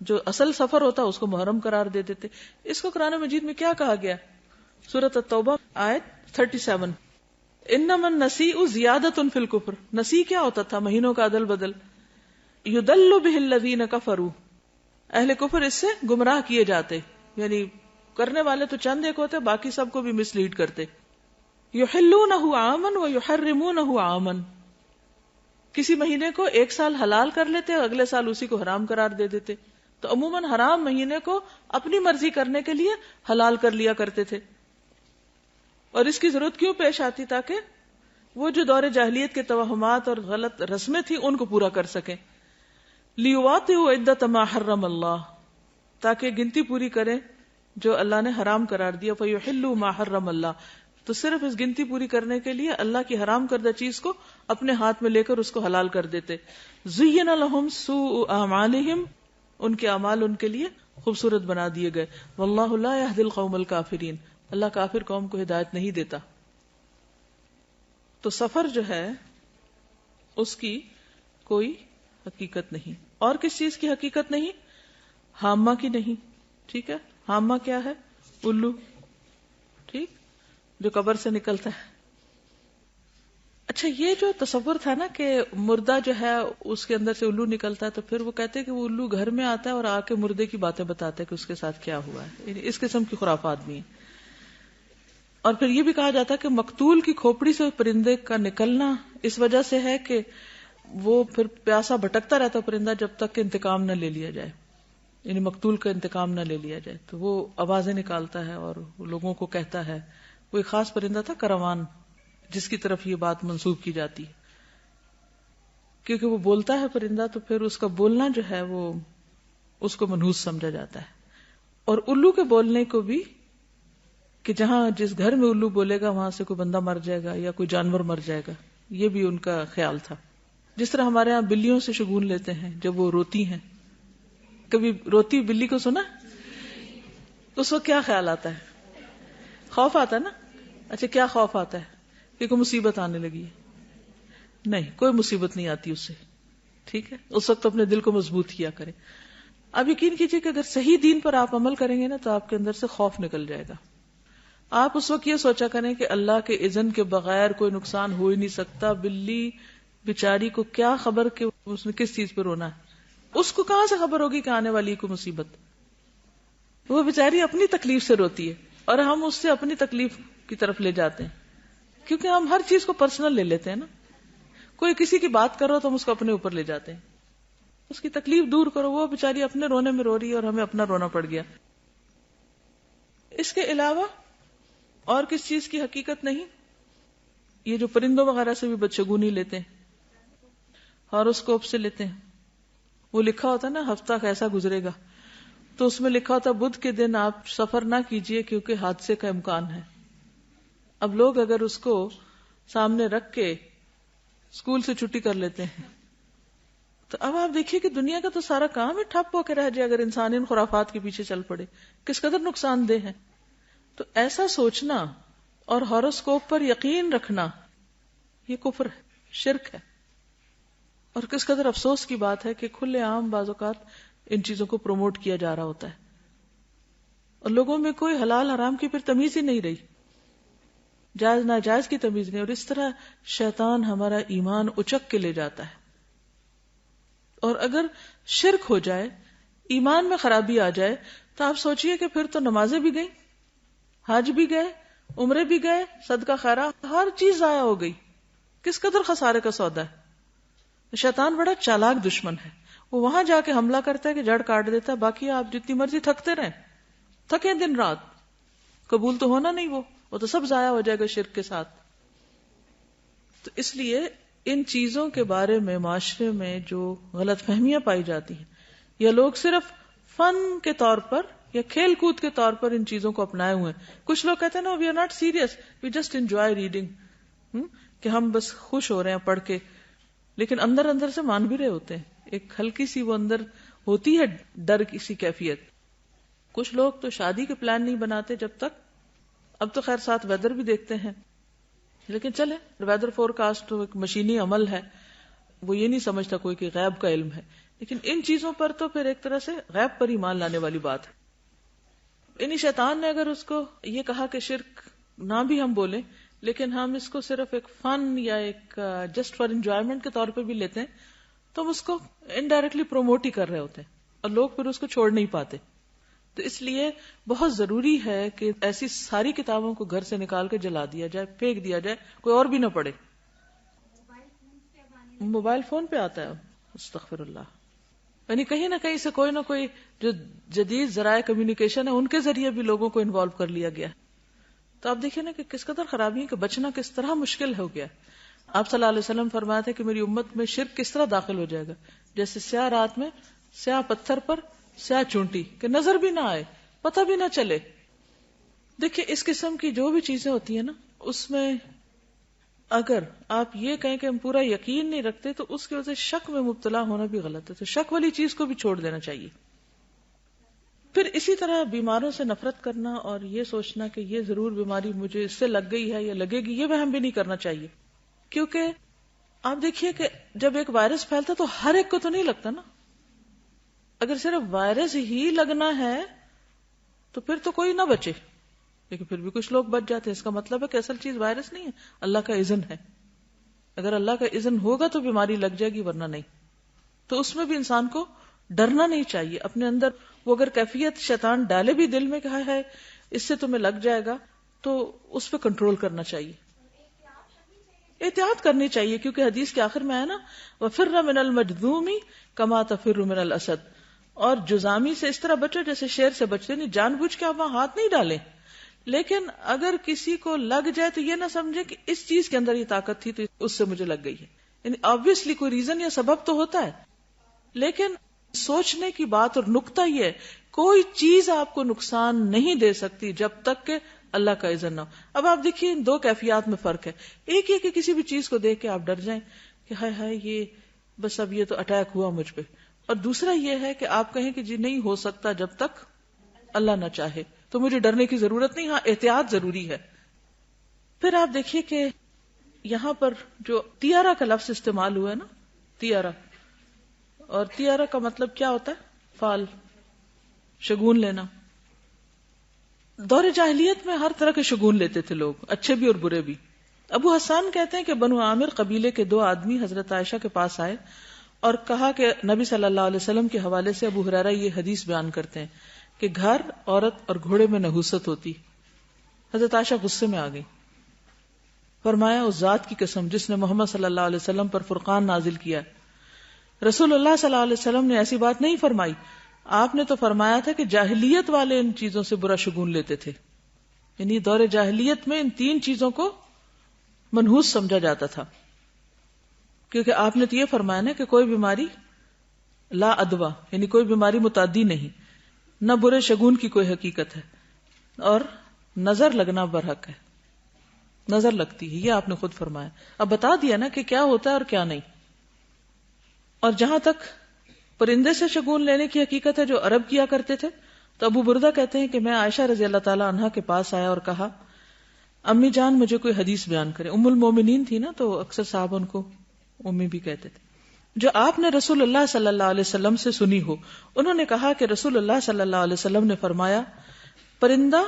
جو اصل سفر ہوتا اس کو محرم قرار دے دیتے. اس کو قرآن مجید میں کیا کہا گیا؟ سورۃ التوبہ آیت 37، انما النسیء زیادۃ فی الکفر. نسی کیا ہوتا تھا؟ مہینوں کا عدل بدل. یضل بہ الذین کفروا، اہل کفر اس سے گمراہ کیے جاتے، یعنی کرنے والے تو چند ایک ہوتے، باقی سب کو بھی مس لیڈ کرتے. یحلونہ عاما ویحرمونہ عاما، کسی مہینے کو 1 سال حلال کر لیتے، اگلے سال اسی کو حرام قرار دے دیتے. تو عموماً حرام مہینے کو اپنی مرضی کرنے کے لیے حلال کر لیا کرتے تھے. اور اس کی ضرورت کیوں پیش آتی؟ تاکہ وہ جو دور جاہلیت کے توہمات اور غلط رسمیں تھیں ان کو پورا کر سکیں. لیواطئوا عدۃ ما حرم اللہ، تاکہ گنتی پوری کریں جو اللہ نے حرام قرار دیا. فیحلوا ما حرم اللہ، تو صرف اس گنتی پوری کرنے کے لیے اللہ کی حرام کردہ چیز کو اپنے ہاتھ میں لے کر اس کو حلال کر دیتے. زین لہم سوء اعمالہم، ان کے اعمال ان کے لیے خوبصورت بنا دیے گئے. واللہ لا یہدی القوم الکافرین، اللہ کافر قوم کو ہدایت نہیں دیتا. تو سفر جو ہے اس کی کوئی حقیقت نہیں. اور کس چیز کی حقیقت نہیں؟ حامہ کی نہیں. ٹھیک ہے، حامہ کیا ہے؟ الو، ٹھیک، جو قبر سے نکلتا ہے. اچھا، یہ جو تصور تھا نا کہ مردہ جو ہے اس کے اندر سے الو نکلتا ہے، تو پھر وہ کہتے ہیں کہ وہ الو گھر میں آتا ہے اور آ کے مردے کی باتیں بتاتا ہے کہ اس کے ساتھ کیا ہوا ہے. یعنی اس قسم کی خرافات بھی ہیں. اور پھر یہ بھی کہا جاتا ہے کہ مقتول کی کھوپڑی سے پرندے کا نکلنا اس وجہ سے ہے کہ وہ پھر پیاسا بھٹکتا رہتا پرندہ جب تک کہ انتقام نہ لے لیا جائے، یعنی مقتول کا انتقام نہ لے لیا جائے. تو وہ آوازیں نکالتا ہے اور لوگوں کو کہتا ہے. کوئی خاص پرندہ تھا کروان، جس کی طرف یہ بات منسوب کی جاتی ہے، کیونکہ وہ بولتا ہے پرندہ، تو پھر اس کا بولنا جو ہے وہ اس کو منحوس سمجھا جاتا ہے. اور الو کے بولنے کو بھی، کہ جہاں جس گھر میں الو بولے گا وہاں سے کوئی بندہ مر جائے گا یا کوئی جانور مر جائے گا، یہ بھی ان کا خیال تھا. جس طرح ہمارے ہاں بلیوں سے شگون لیتے ہیں جب وہ روتی ہیں. کبھی روتی بلی کو سنا؟ اس وقت کیا خیال آتا ہے؟ خوف آتا ہے نا. اچھا، کیا خوف آتا ہے؟ کہ کوئی مصیبت آنے لگی ہے؟ نہیں، کوئی مصیبت نہیں آتی اس سے. ٹھیک ہے، اس وقت اپنے دل کو مضبوط کیا کریں. اب یقین کیجئے کہ اگر صحیح دین پر آپ عمل کریں گے نا تو آپ کے اندر سے خوف نکل جائے گا. آپ اس وقت یہ سوچا کریں کہ اللہ کے اذن کے بغیر کوئی نقصان ہو ہی نہیں سکتا. بلی بیچاری کو کیا خبر کہ اس نے کس چیز پہ رونا ہے؟ اس کو کہاں سے خبر ہوگی کہ آنے والی کوئی مصیبت؟ وہ بیچاری اپنی تکلیف سے روتی ہے اور ہم اس سے اپنی تکلیف کی طرف لے جاتے ہیں، کیونکہ ہم ہر چیز کو پرسنل لے لیتے ہیں نا. کوئی کسی کی بات کرو تو ہم اس کو اپنے اوپر لے جاتے ہیں. اس کی تکلیف دور کرو، وہ بیچاری اپنے رونے میں رو رہی ہے اور ہمیں اپنا رونا پڑ گیا. اس کے علاوہ اور کس چیز کی حقیقت نہیں؟ یہ جو پرندوں وغیرہ سے بھی بدشگونی لیتے ہیں، ہاروسکوپ سے لیتے ہیں. وہ لکھا ہوتا ہے نا ہفتہ کیسا گزرے گا، تو اس میں لکھا ہوتا ہے بدھ کے دن آپ سفر نہ کیجئے کیونکہ حادثے کا امکان ہے. اب لوگ اگر اس کو سامنے رکھ کے اسکول سے چھٹی کر لیتے ہیں تو اب آپ دیکھیے کہ دنیا کا تو سارا کام ہی ٹھپ ہو کے رہ جائے اگر انسان ان خرافات کے پیچھے چل پڑے. کس قدر نقصان دہ ہے. تو ایسا سوچنا اور ہاروسکوپ پر یقین رکھنا یہ کفر ہے، شرک ہے. اور کس قدر افسوس کی بات ہے کہ کھلے عام بعض اوقات ان چیزوں کو پروموٹ کیا جا رہا ہوتا ہے اور لوگوں میں کوئی حلال حرام کی پھر تمیز ہی نہیں رہی، جائز ناجائز کی تمیز نہیں. اور اس طرح شیطان ہمارا ایمان اچک کے لے جاتا ہے. اور اگر شرک ہو جائے، ایمان میں خرابی آ جائے تو آپ سوچئے کہ پھر تو نمازیں بھی گئیں، حج بھی گئے، عمرے بھی گئے، صدقہ خیرات ہر چیز ضائع ہو گئی. کس قدر خسارے کا سودا ہے. شیطان بڑا چالاک دشمن ہے. وہ وہاں جا کے حملہ کرتا ہے کہ جڑ کاٹ دیتا ہے، باقی آپ جتنی مرضی تھکتے رہیں، تھکیں دن رات، قبول تو ہونا نہیں، وہ تو سب ضائع ہو جائے گا شرک کے ساتھ. تو اس لیے ان چیزوں کے بارے میں معاشرے میں جو غلط فہمیاں پائی جاتی ہیں یا لوگ صرف فن کے طور پر یا کھیل کود کے طور پر ان چیزوں کو اپنائے ہوئے ہیں. کچھ لوگ کہتے ہیں نا we are not serious, we just enjoy reading, کہ ہم بس خوش ہو رہے ہیں پڑھ کے، لیکن اندر اندر سے مان بھی رہے ہوتے ہیں. ایک ہلکی سی وہ اندر ہوتی ہے ڈر کی سی کیفیت. کچھ لوگ تو شادی کے پلان نہیں بناتے جب تک، اب تو خیر ساتھ ویدر بھی دیکھتے ہیں، لیکن چلے ویدر فور کاسٹ تو ایک مشینی عمل ہے، وہ یہ نہیں سمجھتا کوئی کہ غیب کا علم ہے. لیکن ان چیزوں پر تو پھر ایک طرح سے غیب پر ایمان لانے والی بات ہے. انہی شیطان نے اگر اس کو یہ کہا کہ شرک نہ بھی ہم بولیں لیکن ہم اس کو صرف ایک فن یا ایک جسٹ فار انجوائمنٹ کے طور پہ بھی لیتے ہیں تو ہم اس کو انڈائریکٹلی پروموٹ ہی کر رہے ہوتے ہیں اور لوگ پھر اس کو چھوڑ نہیں پاتے. تو اس لیے بہت ضروری ہے کہ ایسی ساری کتابوں کو گھر سے نکال کے جلا دیا جائے، پھینک دیا جائے، کوئی اور بھی نہ پڑھے. موبائل فون پہ آتا ہے، استغفر اللہ. یعنی کہیں نہ کہیں سے کوئی نہ کوئی جو جدید ذرائع کمیونیکیشن ہے ان کے ذریعے بھی لوگوں کو انوالو کر لیا گیا. تو آپ دیکھیں نا کہ کس قدر خرابی ہے کہ بچنا کس طرح مشکل ہو گیا. آپ صلی اللہ علیہ وسلم فرمایا تھے کہ میری امت میں شرک کس طرح داخل ہو جائے گا، جیسے سیاہ رات میں سیاہ پتھر پر سیاہ چونٹی، کہ نظر بھی نہ آئے، پتہ بھی نہ چلے. دیکھیں اس قسم کی جو بھی چیزیں ہوتی ہیں نا، اس میں اگر آپ یہ کہیں کہ ہم پورا یقین نہیں رکھتے تو اس کی وجہ سے شک میں مبتلا ہونا بھی غلط ہے. تو شک والی چیز کو بھی چھوڑ دینا چاہیے. پھر اسی طرح بیماروں سے نفرت کرنا اور یہ سوچنا کہ یہ ضرور بیماری مجھے اس سے لگ گئی ہے یا لگے گی، یہ وہم بھی نہیں کرنا چاہیے. کیونکہ آپ دیکھیے کہ جب ایک وائرس پھیلتا تو ہر ایک کو تو نہیں لگتا نا. اگر صرف وائرس ہی لگنا ہے تو پھر تو کوئی نہ بچے، لیکن پھر بھی کچھ لوگ بچ جاتے ہیں. اس کا مطلب ہے کہ اصل چیز وائرس نہیں ہے، اللہ کا اذن ہے. اگر اللہ کا اذن ہوگا تو بیماری لگ جائے گی، ورنہ نہیں. تو اس میں بھی انسان کو ڈرنا نہیں چاہیے. اپنے اندر وہ اگر کیفیت شیطان ڈالے بھی دل میں کہ ہے اس سے تمہیں لگ جائے گا، تو اس پہ کنٹرول کرنا چاہیے، احتیاط کرنی چاہیے. کیونکہ حدیث کے آخر میں ہے نا وَفِرَّ مِنَ الْمَجْذُومِ كَمَا تَفِرُّ مِنَ الْأَسَدِ، اور جزامی سے اس طرح بچو جیسے شیر سے بچتے. نہیں جان بوجھ کے آپ وہاں ہاتھ نہیں ڈالیں، لیکن اگر کسی کو لگ جائے تو یہ نہ سمجھے کہ اس چیز کے اندر یہ طاقت تھی تو اس سے مجھے لگ گئی ہے. یعنی آبویسلی کوئی ریزن یا سبب تو ہوتا ہے، لیکن سوچنے کی بات اور نقطہ یہ ہے کوئی چیز آپ کو نقصان نہیں دے سکتی جب تک کہ اللہ کا اذن نہ ہو. اب آپ دیکھیے ان دو کیفیات میں فرق ہے. ایک یہ کہ کسی بھی چیز کو دیکھ کے آپ ڈر جائیں کہ ہائے ہائے یہ بس اب یہ تو اٹیک ہوا مجھ پہ، اور دوسرا یہ ہے کہ آپ کہیں کہ جی نہیں ہو سکتا جب تک اللہ نہ چاہے، تو مجھے ڈرنے کی ضرورت نہیں. ہاں احتیاط ضروری ہے. پھر آپ دیکھیے کہ یہاں پر جو تیارہ کا لفظ استعمال ہوا ہے نا، تیارہ، اور تیارہ کا مطلب کیا ہوتا ہے؟ فال، شگون لینا. دور جاہلیت میں ہر طرح کے شگون لیتے تھے لوگ، اچھے بھی اور برے بھی. ابو حسان کہتے ہیں کہ بنو عامر قبیلے کے 2 آدمی حضرت عائشہ کے پاس آئے اور کہا کہ نبی صلی اللہ علیہ وسلم کے حوالے سے ابو ہریرہ یہ حدیث بیان کرتے ہیں کہ گھر، عورت اور گھوڑے میں نحوست ہوتی. حضرت عائشہ غصے میں آ گئی. فرمایا اس ذات کی قسم جس نے محمد صلی اللہ علیہ وسلم پر فرقان نازل کیا، رسول اللہ صلی اللہ علیہ وسلم نے ایسی بات نہیں فرمائی. آپ نے تو فرمایا تھا کہ جاہلیت والے ان چیزوں سے برا شگون لیتے تھے. یعنی دور جاہلیت میں ان 3 چیزوں کو منحوس سمجھا جاتا تھا، کیونکہ آپ نے تو یہ فرمایا نا کہ کوئی بیماری لا ادوا، یعنی کوئی بیماری متعدی نہیں، نہ برے شگون کی کوئی حقیقت ہے، اور نظر لگنا برحق ہے، نظر لگتی ہے، یہ آپ نے خود فرمایا. اب بتا دیا نا کہ کیا ہوتا ہے اور کیا نہیں. اور جہاں تک پرندے سے شگون لینے کی حقیقت ہے جو عرب کیا کرتے تھے، تو ابو بردہ کہتے ہیں کہ میں عائشہ رضی اللہ تعالی عنہا کے پاس آیا اور کہا امی جان مجھے کوئی حدیث بیان کرے. ام المومنین تھی نا، تو اکثر صاحب ان کو امی بھی کہتے تھے، جو آپ نے رسول اللہ صلی اللہ علیہ وسلم سے سنی ہو. انہوں نے کہا کہ رسول اللہ صلی اللہ علیہ وسلم نے فرمایا پرندہ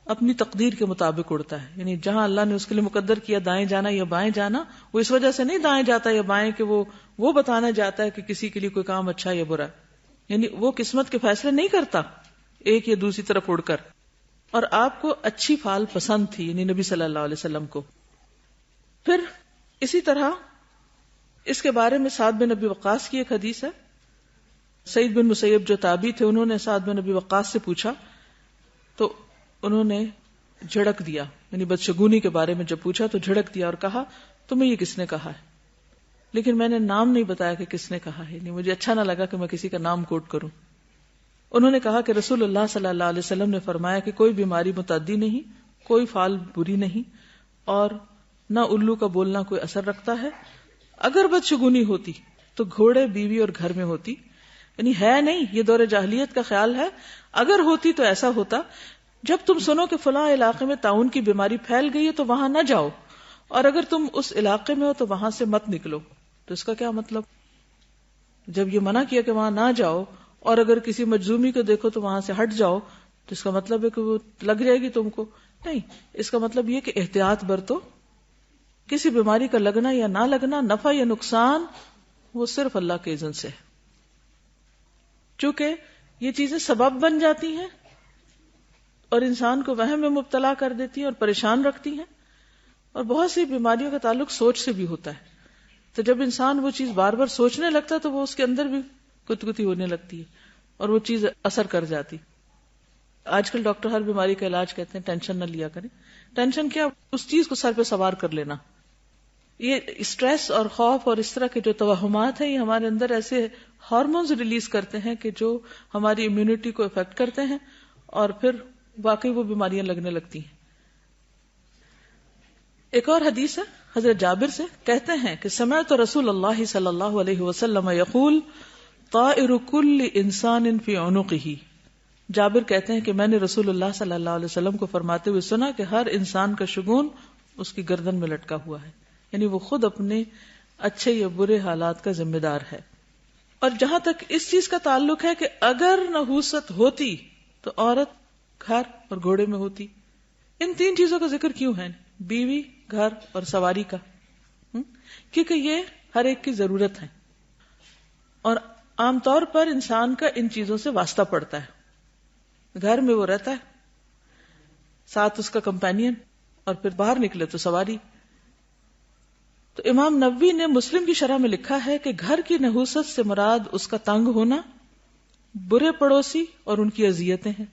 اپنی تقدیر کے مطابق اڑتا ہے، یعنی جہاں اللہ نے اس کے لیے مقدر کیا دائیں جانا یا بائیں جانا، وہ اس وجہ سے نہیں دائیں جاتا یا بائیں کہ وہ بتانا جاتا ہے کہ کسی کے لیے کوئی کام اچھا یا برا، یعنی وہ قسمت کے فیصلے نہیں کرتا ایک یا دوسری طرف اڑ کر. اور آپ کو اچھی فال پسند تھی، یعنی نبی صلی اللہ علیہ وسلم کو. پھر اسی طرح اس کے بارے میں سعد بن ابی وقاص کی ایک حدیث ہے. سعید بن مسیب جو تابعی تھے، انہوں نے سعد بن ابی وقاص سے پوچھا تو انہوں نے جھڑک دیا، یعنی بدشگونی کے بارے میں جب پوچھا تو جھڑک دیا اور کہا تمہیں یہ کس نے کہا ہے؟ لیکن میں نے نام نہیں بتایا کہ کس نے کہا ہے، یعنی مجھے اچھا نہ لگا کہ میں کسی کا نام کوٹ کروں. انہوں نے کہا کہ رسول اللہ صلی اللہ علیہ وسلم نے فرمایا کہ کوئی بیماری متعدی نہیں، کوئی فال بری نہیں، اور نہ الو کا بولنا کوئی اثر رکھتا ہے. اگر بدشگونی ہوتی تو گھوڑے، بیوی اور گھر میں ہوتی، یعنی ہے نہیں، یہ دور جاہلیت کا خیال ہے. اگر ہوتی تو ایسا ہوتا جب تم سنو کہ فلاں علاقے میں طاعون کی بیماری پھیل گئی ہے تو وہاں نہ جاؤ، اور اگر تم اس علاقے میں ہو تو وہاں سے مت نکلو. تو اس کا کیا مطلب؟ جب یہ منع کیا کہ وہاں نہ جاؤ، اور اگر کسی مجزومی کو دیکھو تو وہاں سے ہٹ جاؤ، تو اس کا مطلب ہے کہ وہ لگ جائے گی تم کو؟ نہیں، اس کا مطلب یہ کہ احتیاط برتو. کسی بیماری کا لگنا یا نہ لگنا، نفع یا نقصان، وہ صرف اللہ کے اذن سے ہے. چونکہ یہ چیزیں سبب بن جاتی ہیں اور انسان کو وہم میں مبتلا کر دیتی ہیں اور پریشان رکھتی ہیں. اور بہت سی بیماریوں کا تعلق سوچ سے بھی ہوتا ہے. تو جب انسان وہ چیز بار بار سوچنے لگتا ہے تو وہ اس کے اندر بھی کتکتی ہونے لگتی ہے اور وہ چیز اثر کر جاتی. آج کل ڈاکٹر ہر بیماری کا علاج کہتے ہیں ٹینشن نہ لیا کریں. ٹینشن کیا؟ اس چیز کو سر پہ سوار کر لینا. یہ اسٹریس اور خوف اور اس طرح کے جو توہمات ہیں، یہ ہمارے اندر ایسے ہارمونز ریلیز کرتے ہیں کہ جو ہماری امیونٹی کو افیکٹ کرتے ہیں، اور پھر واقعی وہ بیماریاں لگنے لگتی ہیں. ایک اور حدیث ہے حضرت جابر سے، کہتے ہیں کہ سمعت رسول اللہ صلی اللہ علیہ وسلم یقول طائر کل انسان فی عنقہ. جابر کہتے ہیں کہ میں نے رسول اللہ صلی اللہ علیہ وسلم کو فرماتے ہوئے سنا کہ ہر انسان کا شگون اس کی گردن میں لٹکا ہوا ہے، یعنی وہ خود اپنے اچھے یا برے حالات کا ذمہ دار ہے. اور جہاں تک اس چیز کا تعلق ہے کہ اگر نحوست ہوتی تو عورت گھر اور گھوڑے میں ہوتی. ان 3 چیزوں کا ذکر کیوں ہے؟ بیوی، گھر اور سواری کا، کیونکہ یہ ہر ایک کی ضرورت ہے اور عام طور پر انسان کا ان چیزوں سے واسطہ پڑتا ہے. گھر میں وہ رہتا ہے، ساتھ اس کا کمپینین، اور پھر باہر نکلے تو سواری. تو امام نووی نے مسلم کی شرح میں لکھا ہے کہ گھر کی نحوست سے مراد اس کا تنگ ہونا، برے پڑوسی اور ان کی اذیتیں ہیں.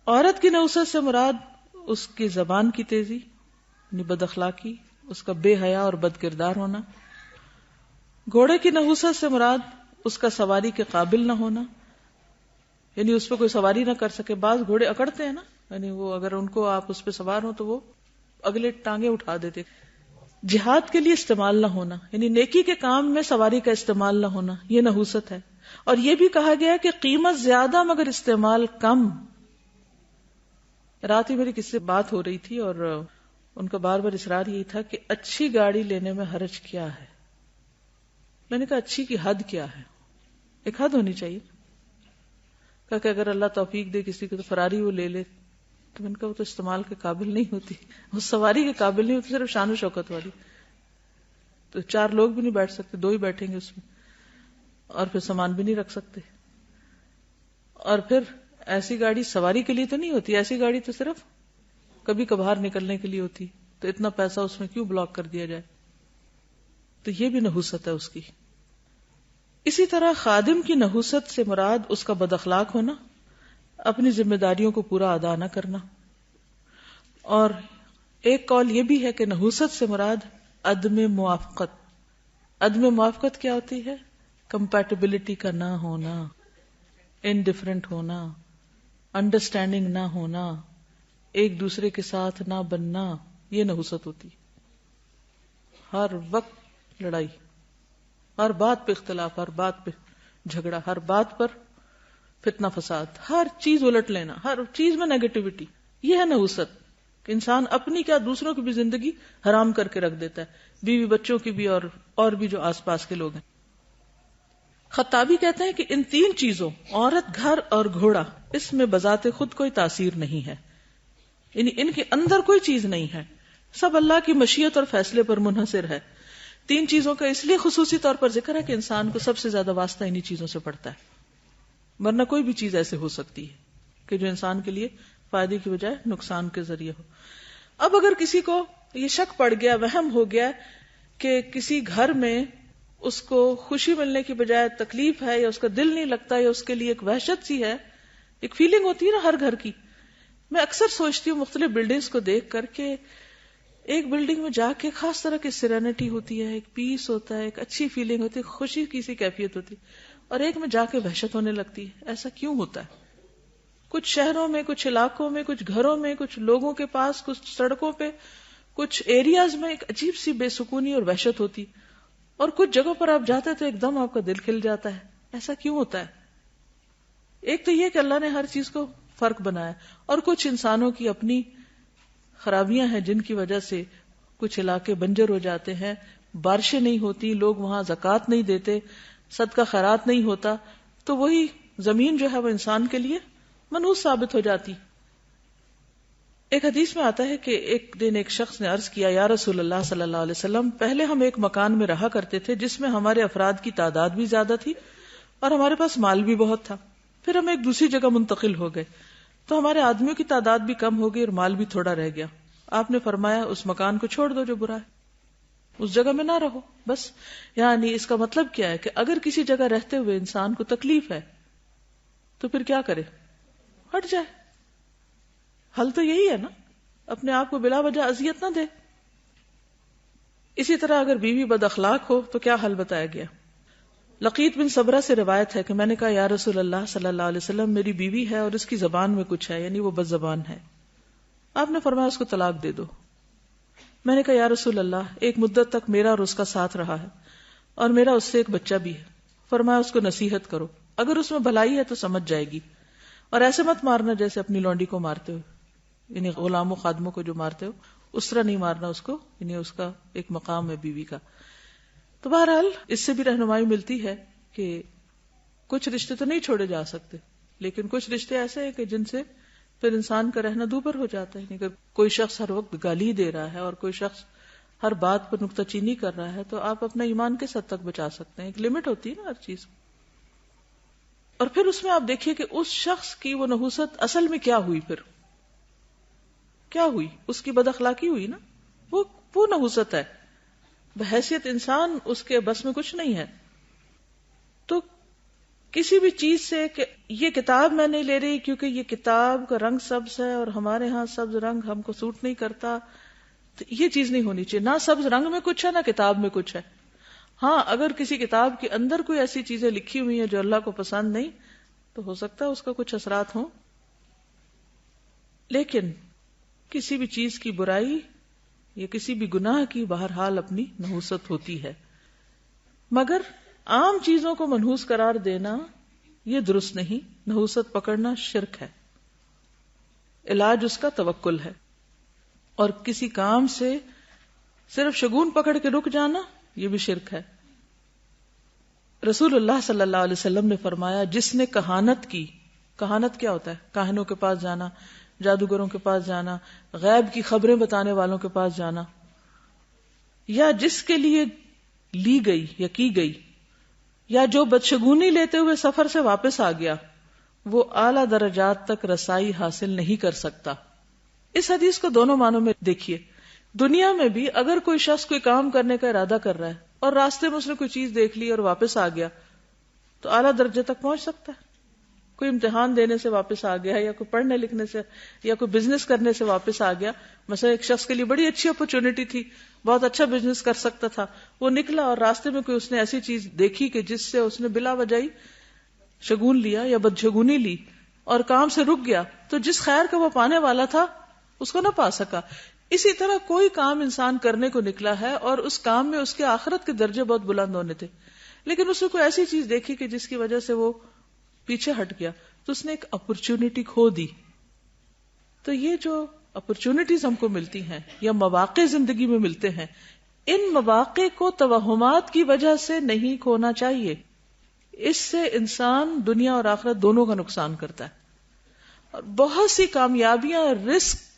عورت کی نحوست سے مراد اس کی زبان کی تیزی، یعنی بد اخلاقی، اس کا بے حیا اور بد کردار ہونا. گھوڑے کی نحوست سے مراد اس کا سواری کے قابل نہ ہونا، یعنی اس پہ کوئی سواری نہ کر سکے. بعض گھوڑے اکڑتے ہیں نا، یعنی وہ اگر ان کو آپ اس پہ سوار ہو تو وہ اگلے ٹانگیں اٹھا دیتے. جہاد کے لیے استعمال نہ ہونا، یعنی نیکی کے کام میں سواری کا استعمال نہ ہونا، یہ نحوست ہے. اور یہ بھی کہا گیا کہ قیمت زیادہ مگر استعمال کم. رات ہی میری کسی سے بات ہو رہی تھی اور ان کا بار بار اصرار یہی تھا کہ اچھی گاڑی لینے میں حرج کیا ہے، میں نے کہا اچھی کی حد کیا ہے؟ ایک حد ہونی چاہیے. کہا کہ اگر اللہ توفیق دے کسی کو تو فراری وہ لے لے. تو میں نے کہا وہ تو استعمال کے قابل نہیں ہوتی, وہ سواری کے قابل نہیں ہوتی, صرف شان و شوکت والی. تو 4 لوگ بھی نہیں بیٹھ سکتے, 2 ہی بیٹھیں گے اس میں, اور پھر سامان بھی نہیں رکھ سکتے. اور پھر ایسی گاڑی سواری کے لیے تو نہیں ہوتی, ایسی گاڑی تو صرف کبھی کبھار نکلنے کے لیے ہوتی. تو اتنا پیسہ اس میں کیوں بلاک کر دیا جائے؟ تو یہ بھی نحوست ہے اس کی. اسی طرح خادم کی نحوست سے مراد اس کا بد اخلاق ہونا, اپنی ذمہ داریوں کو پورا ادا نہ کرنا. اور ایک قول یہ بھی ہے کہ نحوست سے مراد عدم موافقت. عدم موافقت کیا ہوتی ہے؟ کمپیٹیبلٹی کا نہ ہونا, انڈیفرنٹ ہونا, انڈرسٹینڈنگ نہ ہونا, ایک دوسرے کے ساتھ نہ بننا, یہ نحوست ہوتی. ہر وقت لڑائی, ہر بات پہ اختلاف, ہر بات پہ جھگڑا, ہر بات پر فتنہ فساد, ہر چیز الٹ لینا, ہر چیز میں نیگیٹیوٹی. یہ ہے نحوست کہ انسان اپنی کیا دوسروں کی بھی زندگی حرام کر کے رکھ دیتا ہے, بیوی بچوں کی بھی اور بھی جو آس پاس کے لوگ ہیں. خطابی کہتے ہیں کہ ان 3 چیزوں عورت, گھر اور گھوڑا, اس میں بذات خود کوئی تاثیر نہیں ہے, یعنی ان کے اندر کوئی چیز نہیں ہے, سب اللہ کی مشیت اور فیصلے پر منحصر ہے. 3 چیزوں کا اس لیے خصوصی طور پر ذکر ہے کہ انسان کو سب سے زیادہ واسطہ انہی چیزوں سے پڑتا ہے, ورنہ کوئی بھی چیز ایسے ہو سکتی ہے کہ جو انسان کے لیے فائدے کی بجائے نقصان کے ذریعے ہو. اب اگر کسی کو یہ شک پڑ گیا, وہم ہو گیا کہ کسی گھر میں اس کو خوشی ملنے کی بجائے تکلیف ہے, یا اس کا دل نہیں لگتا, یا اس کے لیے ایک وحشت سی ہے, ایک فیلنگ ہوتی ہے نا ہر گھر کی. میں اکثر سوچتی ہوں مختلف بلڈنگز کو دیکھ کر کے, ایک بلڈنگ میں جا کے خاص طرح کی سیرینٹی ہوتی ہے, ایک پیس ہوتا ہے, ایک اچھی فیلنگ ہوتی ہے, خوشی کی سی کیفیت ہوتی ہے, اور ایک میں جا کے وحشت ہونے لگتی ہے. ایسا کیوں ہوتا ہے؟ کچھ شہروں میں, کچھ علاقوں میں, کچھ گھروں میں, کچھ لوگوں کے پاس, کچھ سڑکوں پہ, کچھ ایریاز میں ایک عجیب سی بے سکونی اور وحشت ہوتی, اور کچھ جگہوں پر آپ جاتے تو ایک دم آپ کا دل کھل جاتا ہے. ایسا کیوں ہوتا ہے؟ ایک تو یہ کہ اللہ نے ہر چیز کو فرق بنایا, اور کچھ انسانوں کی اپنی خرابیاں ہیں جن کی وجہ سے کچھ علاقے بنجر ہو جاتے ہیں, بارشیں نہیں ہوتی, لوگ وہاں زکوٰۃ نہیں دیتے, صدقہ خیرات نہیں ہوتا, تو وہی زمین جو ہے وہ انسان کے لیے منحوس ثابت ہو جاتی. ایک حدیث میں آتا ہے کہ ایک دن ایک شخص نے عرض کیا, یا رسول اللہ صلی اللہ علیہ وسلم, پہلے ہم ایک مکان میں رہا کرتے تھے جس میں ہمارے افراد کی تعداد بھی زیادہ تھی اور ہمارے پاس مال بھی بہت تھا. پھر ہم ایک دوسری جگہ منتقل ہو گئے تو ہمارے آدمیوں کی تعداد بھی کم ہو گئی اور مال بھی تھوڑا رہ گیا. آپ نے فرمایا اس مکان کو چھوڑ دو جو برا ہے, اس جگہ میں نہ رہو بس. یعنی اس کا مطلب کیا ہے کہ اگر کسی جگہ رہتے ہوئے انسان کو تکلیف ہے تو پھر کیا کرے؟ ہٹ جائے. حل تو یہی ہے نا, اپنے آپ کو بلا وجہ اذیت نہ دے. اسی طرح اگر بیوی بد اخلاق ہو تو کیا حل بتایا گیا؟ لقیط بن صبرہ سے روایت ہے کہ میں نے کہا, یا رسول اللہ صلی اللہ علیہ وسلم, میری بیوی ہے اور اس کی زبان میں کچھ ہے, یعنی وہ بد زبان ہے. آپ نے فرمایا اس کو طلاق دے دو. میں نے کہا, یا رسول اللہ, ایک مدت تک میرا اور اس کا ساتھ رہا ہے اور میرا اس سے ایک بچہ بھی ہے. فرمایا اس کو نصیحت کرو, اگر اس میں بھلائی ہے تو سمجھ جائے گی, اور ایسے مت مارنا جیسے اپنی لونڈی کو مارتے ہو, یعنی غلاموں خادموں کو جو مارتے ہو اس طرح نہیں مارنا اس کو, یعنی اس کا ایک مقام ہے بیوی کا. تو بہرحال اس سے بھی رہنمائی ملتی ہے کہ کچھ رشتے تو نہیں چھوڑے جا سکتے, لیکن کچھ رشتے ایسے ہیں کہ جن سے پھر انسان کا رہنا دوبھر ہو جاتا ہے. اگر کوئی شخص ہر وقت گالی دے رہا ہے اور کوئی شخص ہر بات پر نکتہ چینی کر رہا ہے تو آپ اپنا ایمان کس حد تک بچا سکتے ہیں؟ ایک لمٹ ہوتی ہے نا ہر چیز. اور پھر اس میں آپ دیکھیے کہ اس شخص کی وہ نحوست اصل میں کیا ہوئی, پھر کیا ہوئی؟ اس کی بد اخلاقی ہوئی نا, وہ نحوست ہے. بحیثیت انسان اس کے بس میں کچھ نہیں ہے. تو کسی بھی چیز سے کہ یہ کتاب میں نہیں لے رہی کیونکہ یہ کتاب کا رنگ سبز ہے اور ہمارے ہاں سبز رنگ ہم کو سوٹ نہیں کرتا, تو یہ چیز نہیں ہونی چاہیے. نہ سبز رنگ میں کچھ ہے نہ کتاب میں کچھ ہے. ہاں اگر کسی کتاب کے اندر کوئی ایسی چیزیں لکھی ہوئی ہیں جو اللہ کو پسند نہیں, تو ہو سکتا ہے اس کا کچھ اثرات ہوں, لیکن کسی بھی چیز کی برائی یا کسی بھی گناہ کی بہرحال اپنی نحوست ہوتی ہے. مگر عام چیزوں کو منحوس قرار دینا یہ درست نہیں. نحوست پکڑنا شرک ہے, علاج اس کا توکل ہے. اور کسی کام سے صرف شگون پکڑ کے رک جانا یہ بھی شرک ہے. رسول اللہ صلی اللہ علیہ وسلم نے فرمایا جس نے کہانت کی، کہانت کیا ہوتا ہے؟ کاہنوں کے پاس جانا، جادوگروں کے پاس جانا، غیب کی خبریں بتانے والوں کے پاس جانا، یا جس کے لیے لی گئی یا کی گئی، یا جو بدشگونی لیتے ہوئے سفر سے واپس آ گیا، وہ اعلی درجات تک رسائی حاصل نہیں کر سکتا۔ اس حدیث کو دونوں معنوں میں دیکھیے۔ دنیا میں بھی اگر کوئی شخص کوئی کام کرنے کا ارادہ کر رہا ہے اور راستے میں اس نے کوئی چیز دیکھ لی اور واپس آ گیا تو اعلیٰ درجے تک پہنچ سکتا ہے۔ کوئی امتحان دینے سے واپس آ گیا، یا کوئی پڑھنے لکھنے سے، یا کوئی بزنس کرنے سے واپس آ گیا۔ مثلا ایک شخص کے لیے بڑی اچھی اپرچونٹی تھی، بہت اچھا بزنس کر سکتا تھا، وہ نکلا اور راستے میں کوئی اس نے ایسی چیز دیکھی کہ جس سے اس نے بلا وجہ شگون لیا یا بدشگونی لی اور کام سے رک گیا، تو جس خیر کا وہ پانے والا تھا اس کو نہ پا سکا۔ اسی طرح کوئی کام انسان کرنے کو نکلا ہے اور اس کام میں اس کے آخرت کے درجے بہت بلند ہونے تھے، لیکن اس نے کوئی ایسی چیز دیکھی کہ جس کی وجہ سے وہ پیچھے ہٹ گیا، تو اس نے ایک اپرچونٹی کھو دی۔ تو یہ جو اپرچونٹیز ہم کو ملتی ہیں یا مواقع زندگی میں ملتے ہیں، ان مواقع کو توہمات کی وجہ سے نہیں کھونا چاہیے۔ اس سے انسان دنیا اور آخرت دونوں کا نقصان کرتا ہے، اور بہت سی کامیابیاں رسک،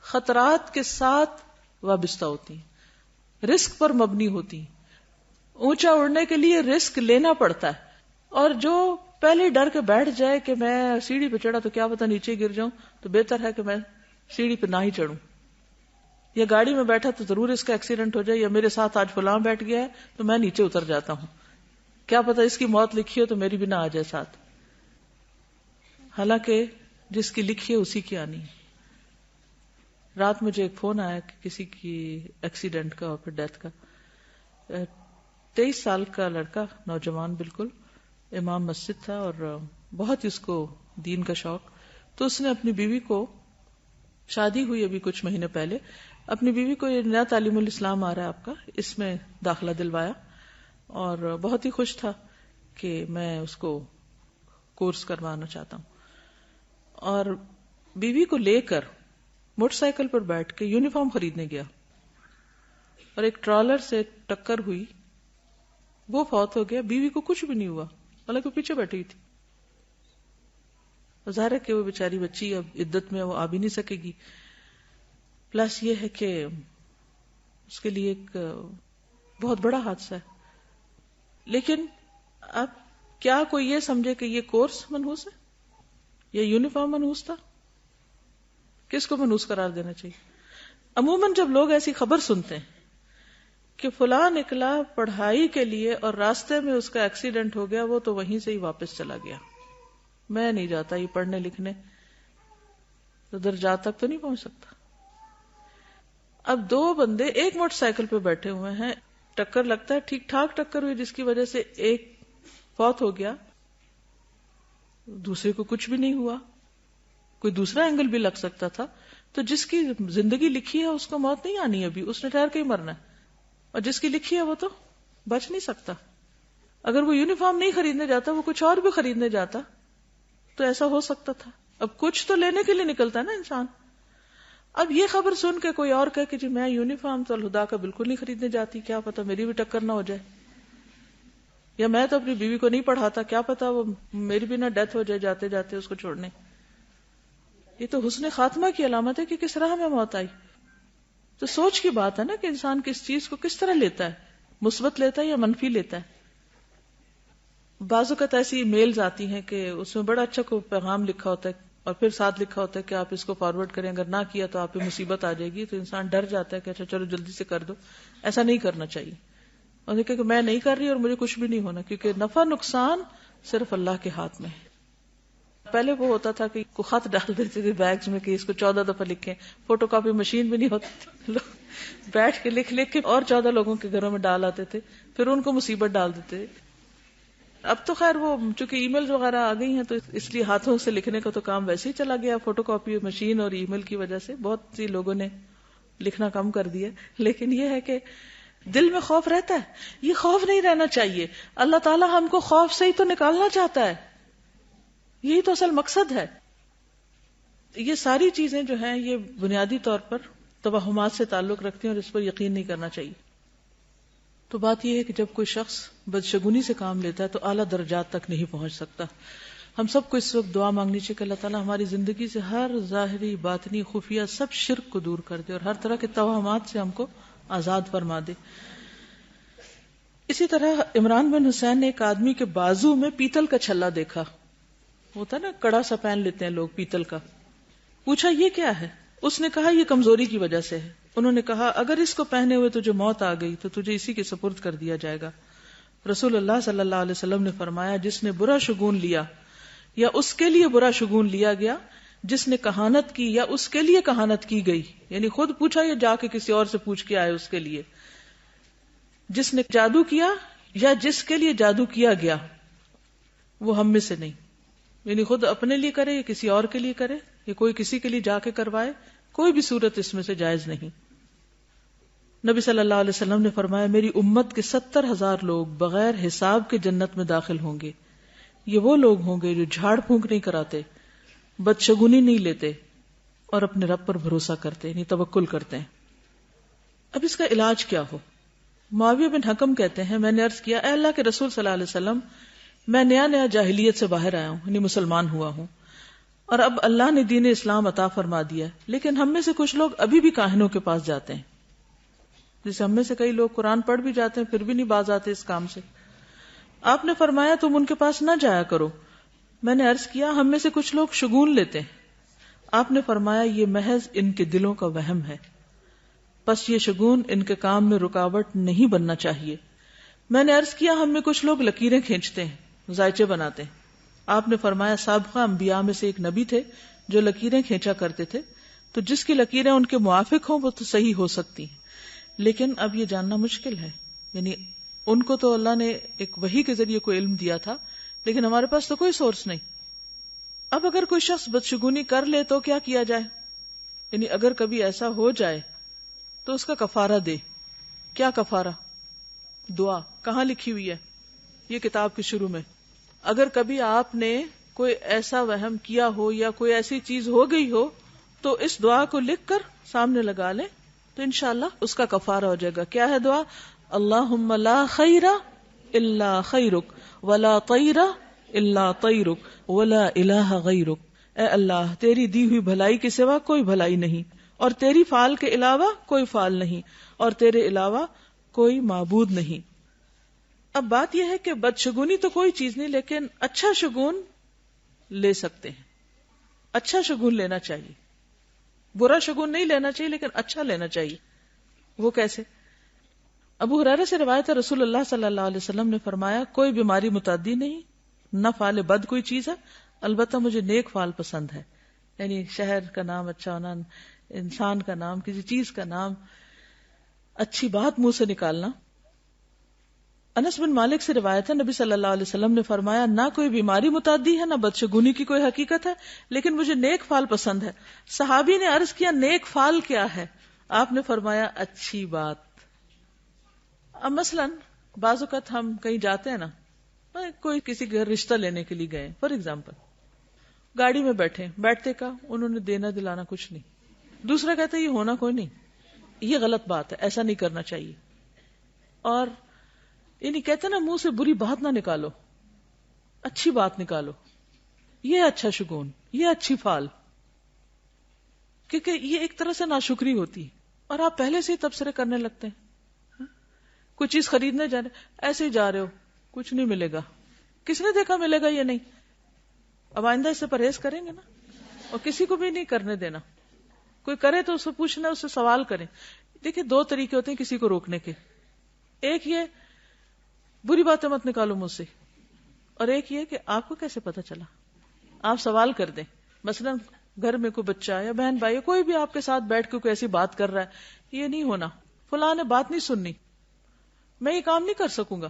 خطرات کے ساتھ وابستہ ہوتی ہیں، رسک پر مبنی ہوتی ہیں۔ اونچا اڑنے کے لیے رسک لینا پڑتا ہے، اور جو پہلے ڈر کے بیٹھ جائے کہ میں سیڑھی پہ چڑھا تو کیا پتہ نیچے گر جاؤں، تو بہتر ہے کہ میں سیڑھی پہ نہ ہی چڑھوں۔ یا گاڑی میں بیٹھا تو ضرور اس کا ایکسیڈنٹ ہو جائے، یا میرے ساتھ آج فلاں بیٹھ گیا ہے تو میں نیچے اتر جاتا ہوں، کیا پتہ اس کی موت لکھی ہو تو میری بھی نہ آ جائے ساتھ۔ حالانکہ جس کی لکھی ہے اسی کی آنی ہے۔ رات مجھے ایک فون آیا کہ کسی کی ایکسیڈنٹ کا اور پھر ڈیتھ کا۔ 23 سال کا لڑکا، نوجوان بالکل، امام مسجد تھا اور بہت اس کو دین کا شوق، تو اس نے اپنی بیوی کو، شادی ہوئی ابھی کچھ مہینے پہلے، اپنی بیوی کو یہ نیا تعلیم الاسلام آ رہا ہے آپ کا، اس میں داخلہ دلوایا، اور بہت ہی خوش تھا کہ میں اس کو کورس کروانا چاہتا ہوں، اور بیوی کو لے کر موٹر سائیکل پر بیٹھ کے یونیفارم خریدنے گیا، اور ایک ٹرالر سے ٹکر ہوئی، وہ فوت ہو گیا، بیوی کو کچھ بھی نہیں ہوا، حالانکہ پیچھے بیٹھی تھی۔ ظاہر ہے کہ وہ بیچاری بچی اب عدت میں وہ آ بھی نہیں سکے گی، پلس یہ ہے کہ اس کے لیے ایک بہت بڑا حادثہ ہے۔ لیکن اب کیا کوئی یہ سمجھے کہ یہ کورس منحوس ہے یا یونیفارم منحوس تھا؟ کس کو منحوس قرار دینا چاہیے؟ عموماً جب لوگ ایسی خبر سنتے ہیں کہ فلاں نکلا پڑھائی کے لیے اور راستے میں اس کا ایکسیڈنٹ ہو گیا، وہ تو وہیں سے ہی واپس چلا گیا، میں نہیں جاتا یہ پڑھنے لکھنے، تو درجات تک تو نہیں پہنچ سکتا۔ اب 2 بندے ایک موٹر سائیکل پہ بیٹھے ہوئے ہیں، ٹکر لگتا ہے ٹھیک ٹھاک ٹکر ہوئی، جس کی وجہ سے ایک فوت ہو گیا، دوسرے کو کچھ بھی نہیں ہوا، کوئی دوسرا اینگل بھی لگ سکتا تھا۔ تو جس کی زندگی لکھی ہے اس کو موت نہیں آنی، ابھی اس نے ٹھہر کے ہی مرنا ہے، اور جس کی لکھی ہے وہ تو بچ نہیں سکتا۔ اگر وہ یونیفارم نہیں خریدنے جاتا، وہ کچھ اور بھی خریدنے جاتا تو ایسا ہو سکتا تھا۔ اب کچھ تو لینے کے لیے نکلتا ہے نا انسان۔ اب یہ خبر سن کے کوئی اور کہے کہ جی میں یونیفارم تو الہدا کا بالکل نہیں خریدنے جاتی، کیا پتا میری بھی ٹکر نہ ہو جائے، یا میں تو اپنی بیوی کو نہیں پڑھاتا، کیا پتا وہ میری بھی نہ ڈیتھ ہو جائے جاتے جاتے اس کو چھوڑنے۔ یہ تو حسن خاتمہ کی علامت ہے کہ کس راہ میں موت آئی۔ تو سوچ کی بات ہے نا کہ انسان کس چیز کو کس طرح لیتا ہے، مثبت لیتا ہے یا منفی لیتا ہے۔ بعض اوقات ایسی ای میلز آتی ہیں کہ اس میں بڑا اچھا کوئی پیغام لکھا ہوتا ہے اور پھر ساتھ لکھا ہوتا ہے کہ آپ اس کو فارورڈ کریں، اگر نہ کیا تو آپ پہ مصیبت آ جائے گی، تو انسان ڈر جاتا ہے کہ اچھا چلو جلدی سے کر دو۔ ایسا نہیں کرنا چاہیے، اور دیکھیں کہ میں نہیں کر رہی اور مجھے کچھ بھی نہیں ہونا، کیونکہ نفع نقصان صرف اللہ کے ہاتھ میں ہے۔ پہلے وہ ہوتا تھا کہ کو خط ڈال دیتے تھے بیگز میں کہ اس کو 14 دفعہ لکھیں، فوٹو کاپی مشین بھی نہیں ہوتی تھی، لوگ بیٹھ کے لکھ کے اور 14 لوگوں کے گھروں میں ڈال آتے تھے، پھر ان کو مصیبت ڈال دیتے۔ اب تو خیر وہ چونکہ ای میل وغیرہ آ گئی ہیں تو اس لیے ہاتھوں سے لکھنے کا تو کام ویسے ہی چلا گیا، فوٹو کاپی مشین اور ای میل کی وجہ سے بہت سی لوگوں نے لکھنا کم کر دیا۔ لیکن یہ ہے کہ دل میں خوف رہتا ہے، یہ خوف نہیں رہنا چاہیے۔ اللہ تعالیٰ ہم کو خوف سے ہی تو نکالنا چاہتا ہے، یہی تو اصل مقصد ہے۔ یہ ساری چیزیں جو ہیں یہ بنیادی طور پر توہمات سے تعلق رکھتی ہیں اور اس پر یقین نہیں کرنا چاہیے۔ تو بات یہ ہے کہ جب کوئی شخص بدشگونی سے کام لیتا ہے تو اعلیٰ درجات تک نہیں پہنچ سکتا. ہم سب کو اس وقت دعا مانگنی چاہیے کہ اللہ تعالیٰ ہماری زندگی سے ہر ظاہری باطنی خفیہ سب شرک کو دور کر دے اور ہر طرح کے توہمات سے ہم کو آزاد فرما دے. اسی طرح عمران بن حسین نے ایک آدمی کے بازو میں پیتل کا چھلا دیکھا. ہوتا نا کڑا سا پہن لیتے ہیں لوگ پیتل کا. پوچھا یہ کیا ہے؟ اس نے کہا یہ کمزوری کی وجہ سے ہے. انہوں نے کہا اگر اس کو پہنے ہوئے تجھے موت آ گئی تو تجھے اسی کے سپرد کر دیا جائے گا. رسول اللہ صلی اللہ علیہ وسلم نے فرمایا جس نے برا شگون لیا یا اس کے لیے برا شگون لیا گیا، جس نے کہانت کی یا اس کے لیے کہانت کی گئی، یعنی خود پوچھا یا جا کے کسی اور سے پوچھ کے آئے اس کے لیے، جس نے جادو کیا یا جس کے لیے جادو کیا گیا، وہ ہم میں سے نہیں. یعنی خود اپنے لیے کرے یا کسی اور کے لیے کرے یا کوئی کسی کے لیے جا کے کروائے، کوئی بھی صورت اس میں سے جائز نہیں. نبی صلی اللہ علیہ وسلم نے فرمایا میری امت کے 70,000 لوگ بغیر حساب کے جنت میں داخل ہوں گے. یہ وہ لوگ ہوں گے جو جھاڑ پھونک نہیں کراتے، بدشگونی نہیں لیتے اور اپنے رب پر بھروسہ کرتے، یعنی توکل کرتے ہیں. اب اس کا علاج کیا ہو؟ معاویہ بن حکم کہتے ہیں میں نے عرض کیا اے اللہ کے رسول صلی اللہ علیہ وسلم، میں نیا جاہلیت سے باہر آیا ہوں، یعنی مسلمان ہوا ہوں، اور اب اللہ نے دین اسلام عطا فرما دیا، لیکن ہم میں سے کچھ لوگ ابھی بھی کاہنوں کے پاس جاتے ہیں. جیسے ہم میں سے کئی لوگ قرآن پڑھ بھی جاتے ہیں پھر بھی نہیں باز آتے اس کام سے. آپ نے فرمایا تم ان کے پاس نہ جایا کرو. میں نے عرض کیا ہم میں سے کچھ لوگ شگون لیتے ہیں. آپ نے فرمایا یہ محض ان کے دلوں کا وہم ہے، پس یہ شگون ان کے کام میں رکاوٹ نہیں بننا چاہیے. میں نے عرض کیا ہم میں کچھ لوگ لکیریں کھینچتے ہیں، ذائچے بناتے ہیں. آپ نے فرمایا سابقہ انبیاء میں سے ایک نبی تھے جو لکیریں کھینچا کرتے تھے، تو جس کی لکیریں ان کے موافق ہوں وہ تو صحیح ہو سکتی ہیں، لیکن اب یہ جاننا مشکل ہے. یعنی ان کو تو اللہ نے ایک وحی کے ذریعے کوئی علم دیا تھا، لیکن ہمارے پاس تو کوئی سورس نہیں. اب اگر کوئی شخص بدشگونی کر لے تو کیا کیا جائے؟ یعنی اگر کبھی ایسا ہو جائے تو اس کا کفارہ دے. کیا کفارہ؟ دعا. کہاں لکھی ہوئی ہے؟ یہ کتاب کے شروع میں. اگر کبھی آپ نے کوئی ایسا وہم کیا ہو یا کوئی ایسی چیز ہو گئی ہو تو اس دعا کو لکھ کر سامنے لگا لیں تو انشاءاللہ اس کا کفارہ ہو جائے گا. کیا ہے دعا؟ اللہم لا خیر الا خیرک ولا طیر الا طیرک ولا الہ غیرک. اے اللہ تیری دی ہوئی بھلائی کے سوا کوئی بھلائی نہیں، اور تیری فعل کے علاوہ کوئی فعل نہیں، اور تیرے علاوہ کوئی معبود نہیں. اب بات یہ ہے کہ بدشگونی تو کوئی چیز نہیں، لیکن اچھا شگون لے سکتے ہیں. اچھا شگون لینا چاہیے، برا شگون نہیں لینا چاہیے لیکن اچھا لینا چاہیے. وہ کیسے؟ ابو ہریرہ سے روایت ہے رسول اللہ صلی اللہ علیہ وسلم نے فرمایا کوئی بیماری متعدی نہیں، نہ فعل بد کوئی چیز ہے، البتہ مجھے نیک فعل پسند ہے. یعنی شہر کا نام اچھا ہونا، انسان کا نام، کسی چیز کا نام، اچھی بات منہ سے نکالنا. انس بن مالک سے روایت ہے نبی صلی اللہ علیہ وسلم نے فرمایا نہ کوئی بیماری متعدی ہے نہ بدشگونی کی کوئی حقیقت ہے، لیکن مجھے نیک فعل پسند ہے. صحابی نے عرض کیا نیک فعل کیا ہے؟ آپ نے فرمایا اچھی بات. اب مثلا بعض اوقات ہم کہیں جاتے ہیں نا، کوئی کسی گھر رشتہ لینے کے لیے گئے، فار ایگزامپل گاڑی میں بیٹھتے کا انہوں نے دینا دلانا کچھ نہیں، دوسرا کہتا ہے یہ ہونا کوئی نہیں. یہ غلط بات ہے، ایسا نہیں کرنا چاہیے. اور یعنی کہتے نا منہ سے بری بات نہ نکالو، اچھی بات نکالو. یہ اچھا شگون، یہ اچھی فعل، کیونکہ یہ ایک طرح سے ناشکری ہوتی ہے اور آپ پہلے سے ہی تبصرے کرنے لگتے ہیں. کوئی چیز خریدنے جا رہے، ایسے ہی جا رہے ہو، کچھ نہیں ملے گا. کس نے دیکھا ملے گا؟ یہ نہیں. اب آئندہ اس سے پرہیز کریں گے نا، اور کسی کو بھی نہیں کرنے دینا. کوئی کرے تو اس سے پوچھنا، اس سے سوال کریں. دیکھیں دو طریقے ہوتے ہیں کسی کو روکنے کے. ایک یہ بری باتیں مت نکالو مجھ سے، اور ایک یہ کہ آپ کو کیسے پتا چلا. آپ سوال کر دیں. مثلا گھر میں کوئی بچہ یا بہن بھائی کوئی بھی آپ کے ساتھ بیٹھ کے کوئی ایسی بات کر رہا ہے، یہ نہیں ہونا، فلاں نے بات نہیں سننی، میں یہ کام نہیں کر سکوں گا.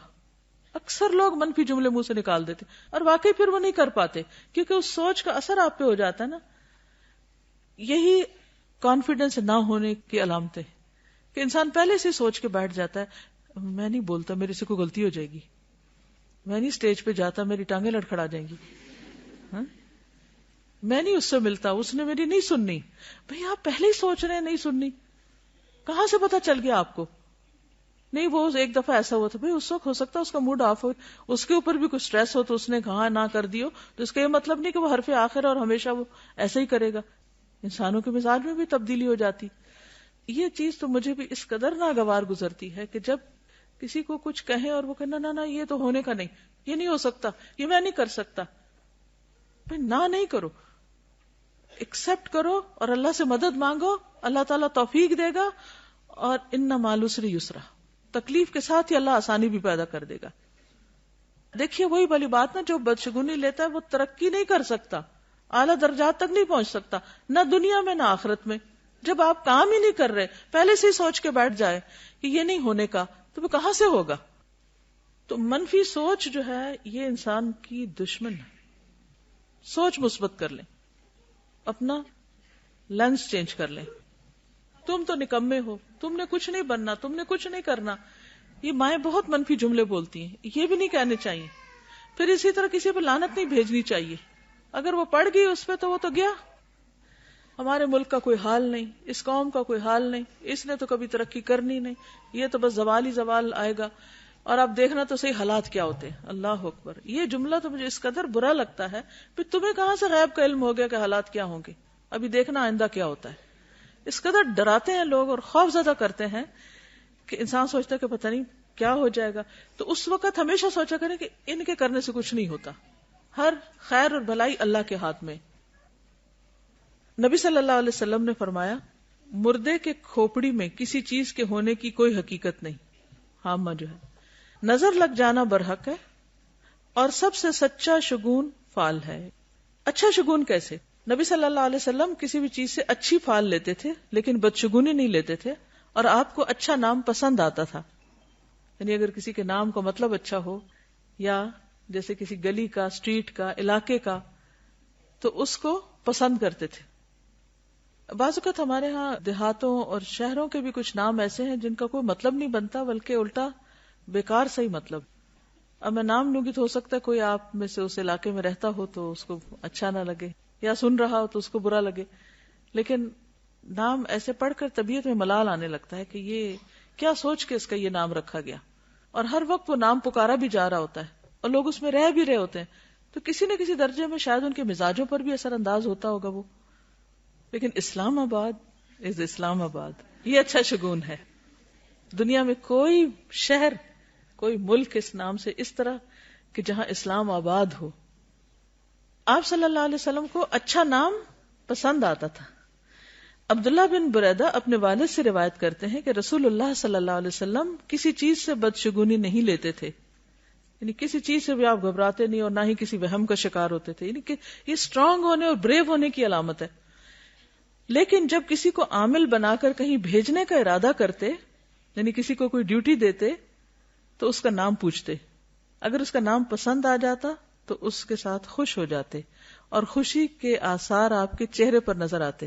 اکثر لوگ منفی جملے منہ سے نکال دیتے اور واقعی پھر وہ نہیں کر پاتے، کیونکہ اس سوچ کا اثر آپ پہ ہو جاتا ہے نا. یہی کانفیڈنس نہ ہونے کی علامت ہے کہ انسان پہلے سے سوچ کے بیٹھ جاتا ہے میں نہیں بولتا، میرے سے کوئی غلطی ہو جائے گی، میں نہیں اسٹیج پہ جاتا، میری ٹانگیں لڑکھڑا جائیں گی، میں نہیں اس سے ملتا، اس نے میری نہیں سننی. بھئی آپ پہلے ہی سوچ رہے ہیں نہیں سننی، کہاں سے پتا چل گیا آپ کو؟ نہیں وہ ایک دفعہ ایسا ہوا تھا، بھائی اس وقت ہو سکتا ہے اس کا موڈ آف ہو، اس کے اوپر بھی کچھ سٹریس ہو تو اس نے کہا نہ کر دیو، تو اس کا یہ مطلب نہیں کہ وہ حرف آخر اور ہمیشہ وہ ایسا ہی کرے گا. انسانوں کے مزاج میں بھی تبدیلی ہو جاتی. یہ چیز تو مجھے بھی اس قدر ناگوار گزرتی ہے کہ جب کسی کو کچھ کہیں اور وہ کہنا نہ یہ تو ہونے کا نہیں، یہ نہیں ہو سکتا، یہ میں نہیں کر سکتا. بھائی نہ نہیں کرو، ایکسپٹ کرو اور اللہ سے مدد مانگو، اللہ تعالیٰ توفیق دے گا. اور ان مع العسر یسرا، تکلیف کے ساتھ ہی اللہ آسانی بھی پیدا کر دے گا. دیکھیے وہی والی بات نا، جو بدشگونی لیتا ہے وہ ترقی نہیں کر سکتا، اعلیٰ درجات تک نہیں پہنچ سکتا، نہ دنیا میں نہ آخرت میں. جب آپ کام ہی نہیں کر رہے، پہلے سے ہی سوچ کے بیٹھ جائے کہ یہ نہیں ہونے کا، تو وہ کہاں سے ہوگا؟ تو منفی سوچ جو ہے یہ انسان کی دشمن ہے. سوچ مثبت کر لیں، اپنا لینس چینج کر لیں. تم تو نکمے ہو، تم نے کچھ نہیں بننا، تم نے کچھ نہیں کرنا. یہ مائیں بہت منفی جملے بولتی ہیں، یہ بھی نہیں کہنے چاہیے. پھر اسی طرح کسی پہ لعنت نہیں بھیجنی چاہیے. اگر وہ پڑ گئی اس پہ تو وہ تو گیا. ہمارے ملک کا کوئی حال نہیں، اس قوم کا کوئی حال نہیں، اس نے تو کبھی ترقی کرنی نہیں، یہ تو بس زوال ہی زوال آئے گا. اور آپ دیکھنا تو صحیح حالات کیا ہوتے ہیں. اللہ اکبر. یہ جملہ تو مجھے اس قدر برا لگتا ہے. پھر تمہیں کہاں سے غیب کا علم ہو گیا کہ حالات کیا ہوں گے؟ ابھی دیکھنا آئندہ کیا ہوتا ہے. اس قدر ڈراتے ہیں لوگ اور خوف زدہ کرتے ہیں کہ انسان سوچتا ہے کہ پتہ نہیں کیا ہو جائے گا. تو اس وقت ہمیشہ سوچا کریں کہ ان کے کرنے سے کچھ نہیں ہوتا، ہر خیر اور بھلائی اللہ کے ہاتھ میں. نبی صلی اللہ علیہ وسلم نے فرمایا مردے کے کھوپڑی میں کسی چیز کے ہونے کی کوئی حقیقت نہیں. ہاں جو ہے نظر لگ جانا برحق ہے، اور سب سے سچا شگون فال ہے. اچھا شگون کیسے؟ نبی صلی اللہ علیہ وسلم کسی بھی چیز سے اچھی فال لیتے تھے لیکن بدشگونی نہیں لیتے تھے. اور آپ کو اچھا نام پسند آتا تھا. یعنی اگر کسی کے نام کا مطلب اچھا ہو، یا جیسے کسی گلی کا، اسٹریٹ کا، علاقے کا، تو اس کو پسند کرتے تھے. بعض اوقات ہمارے ہاں دیہاتوں اور شہروں کے بھی کچھ نام ایسے ہیں جن کا کوئی مطلب نہیں بنتا، بلکہ الٹا بیکار صحیح مطلب. اب میں نام لوں گی تو ہو سکتا ہے کوئی آپ میں سے اس علاقے میں رہتا ہو تو اس کو اچھا نہ لگے، یا سن رہا ہو تو اس کو برا لگے. لیکن نام ایسے پڑھ کر طبیعت میں ملال آنے لگتا ہے کہ یہ کیا سوچ کے اس کا یہ نام رکھا گیا. اور ہر وقت وہ نام پکارا بھی جا رہا ہوتا ہے اور لوگ اس میں رہ بھی رہے ہوتے ہیں، تو کسی نہ کسی درجے میں شاید ان کے مزاجوں پر بھی اثر انداز ہوتا ہوگا وہ. لیکن اسلام آباد از اسلام آباد، یہ اچھا شگون ہے. دنیا میں کوئی شہر، کوئی ملک اس نام سے اس طرح کہ جہاں اسلام آباد ہو. آپ صلی اللہ علیہ وسلم کو اچھا نام پسند آتا تھا. عبداللہ بن بریدہ اپنے والد سے روایت کرتے ہیں کہ رسول اللہ صلی اللہ علیہ وسلم کسی چیز سے بدشگونی نہیں لیتے تھے. یعنی کسی چیز سے بھی آپ گھبراتے نہیں اور نہ ہی کسی وہم کا شکار ہوتے تھے. یعنی کہ یہ اسٹرانگ ہونے اور بریو ہونے کی علامت ہے. لیکن جب کسی کو عامل بنا کر کہیں بھیجنے کا ارادہ کرتے، یعنی کسی کو کوئی ڈیوٹی دیتے، تو اس کا نام پوچھتے. اگر اس کا نام پسند آ جاتا تو اس کے ساتھ خوش ہو جاتے اور خوشی کے آثار آپ کے چہرے پر نظر آتے.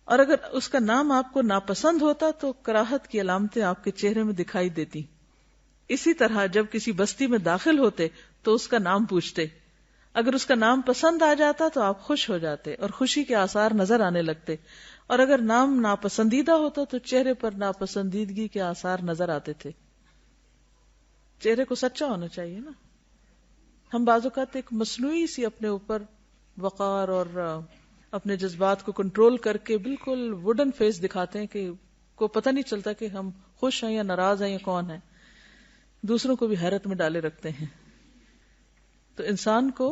اور اگر اس کا نام آپ کو ناپسند ہوتا تو کراہت کی علامتیں آپ کے چہرے میں دکھائی دیتی. اسی طرح جب کسی بستی میں داخل ہوتے تو اس کا نام پوچھتے. اگر اس کا نام پسند آ جاتا تو آپ خوش ہو جاتے اور خوشی کے آثار نظر آنے لگتے. اور اگر نام ناپسندیدہ ہوتا تو چہرے پر ناپسندیدگی کے آثار نظر آتے تھے. چہرے کو سچا ہونا چاہیے نا. ہم بعض اوقات ایک مصنوعی سی اپنے اوپر وقار اور اپنے جذبات کو کنٹرول کر کے بالکل ووڈن فیس دکھاتے ہیں کہ کو پتہ نہیں چلتا کہ ہم خوش ہیں یا ناراض ہیں یا کون ہیں. دوسروں کو بھی حیرت میں ڈالے رکھتے ہیں. تو انسان کو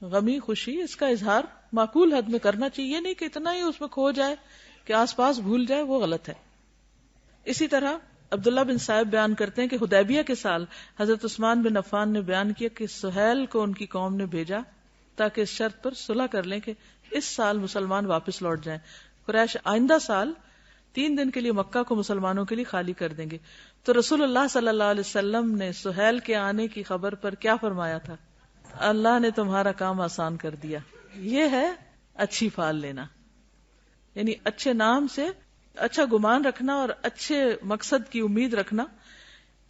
غمی خوشی اس کا اظہار معقول حد میں کرنا چاہیے. یہ نہیں کہ اتنا ہی اس میں کھو جائے کہ آس پاس بھول جائے، وہ غلط ہے. اسی طرح عبداللہ بن صائب بیان کرتے ہیں کہ حدیبیہ کے سال حضرت عثمان بن عفان نے بیان کیا کہ سہیل کو ان کی قوم نے بھیجا تاکہ اس شرط پر صلح کر لیں کہ اس سال مسلمان واپس لوٹ جائیں. قریش آئندہ سال 3 دن کے لیے مکہ کو مسلمانوں کے لیے خالی کر دیں گے. تو رسول اللہ صلی اللہ علیہ وسلم نے سہیل کے آنے کی خبر پر کیا فرمایا تھا؟ اللہ نے تمہارا کام آسان کر دیا. یہ ہے اچھی فال لینا، یعنی اچھے نام سے اچھا گمان رکھنا اور اچھے مقصد کی امید رکھنا.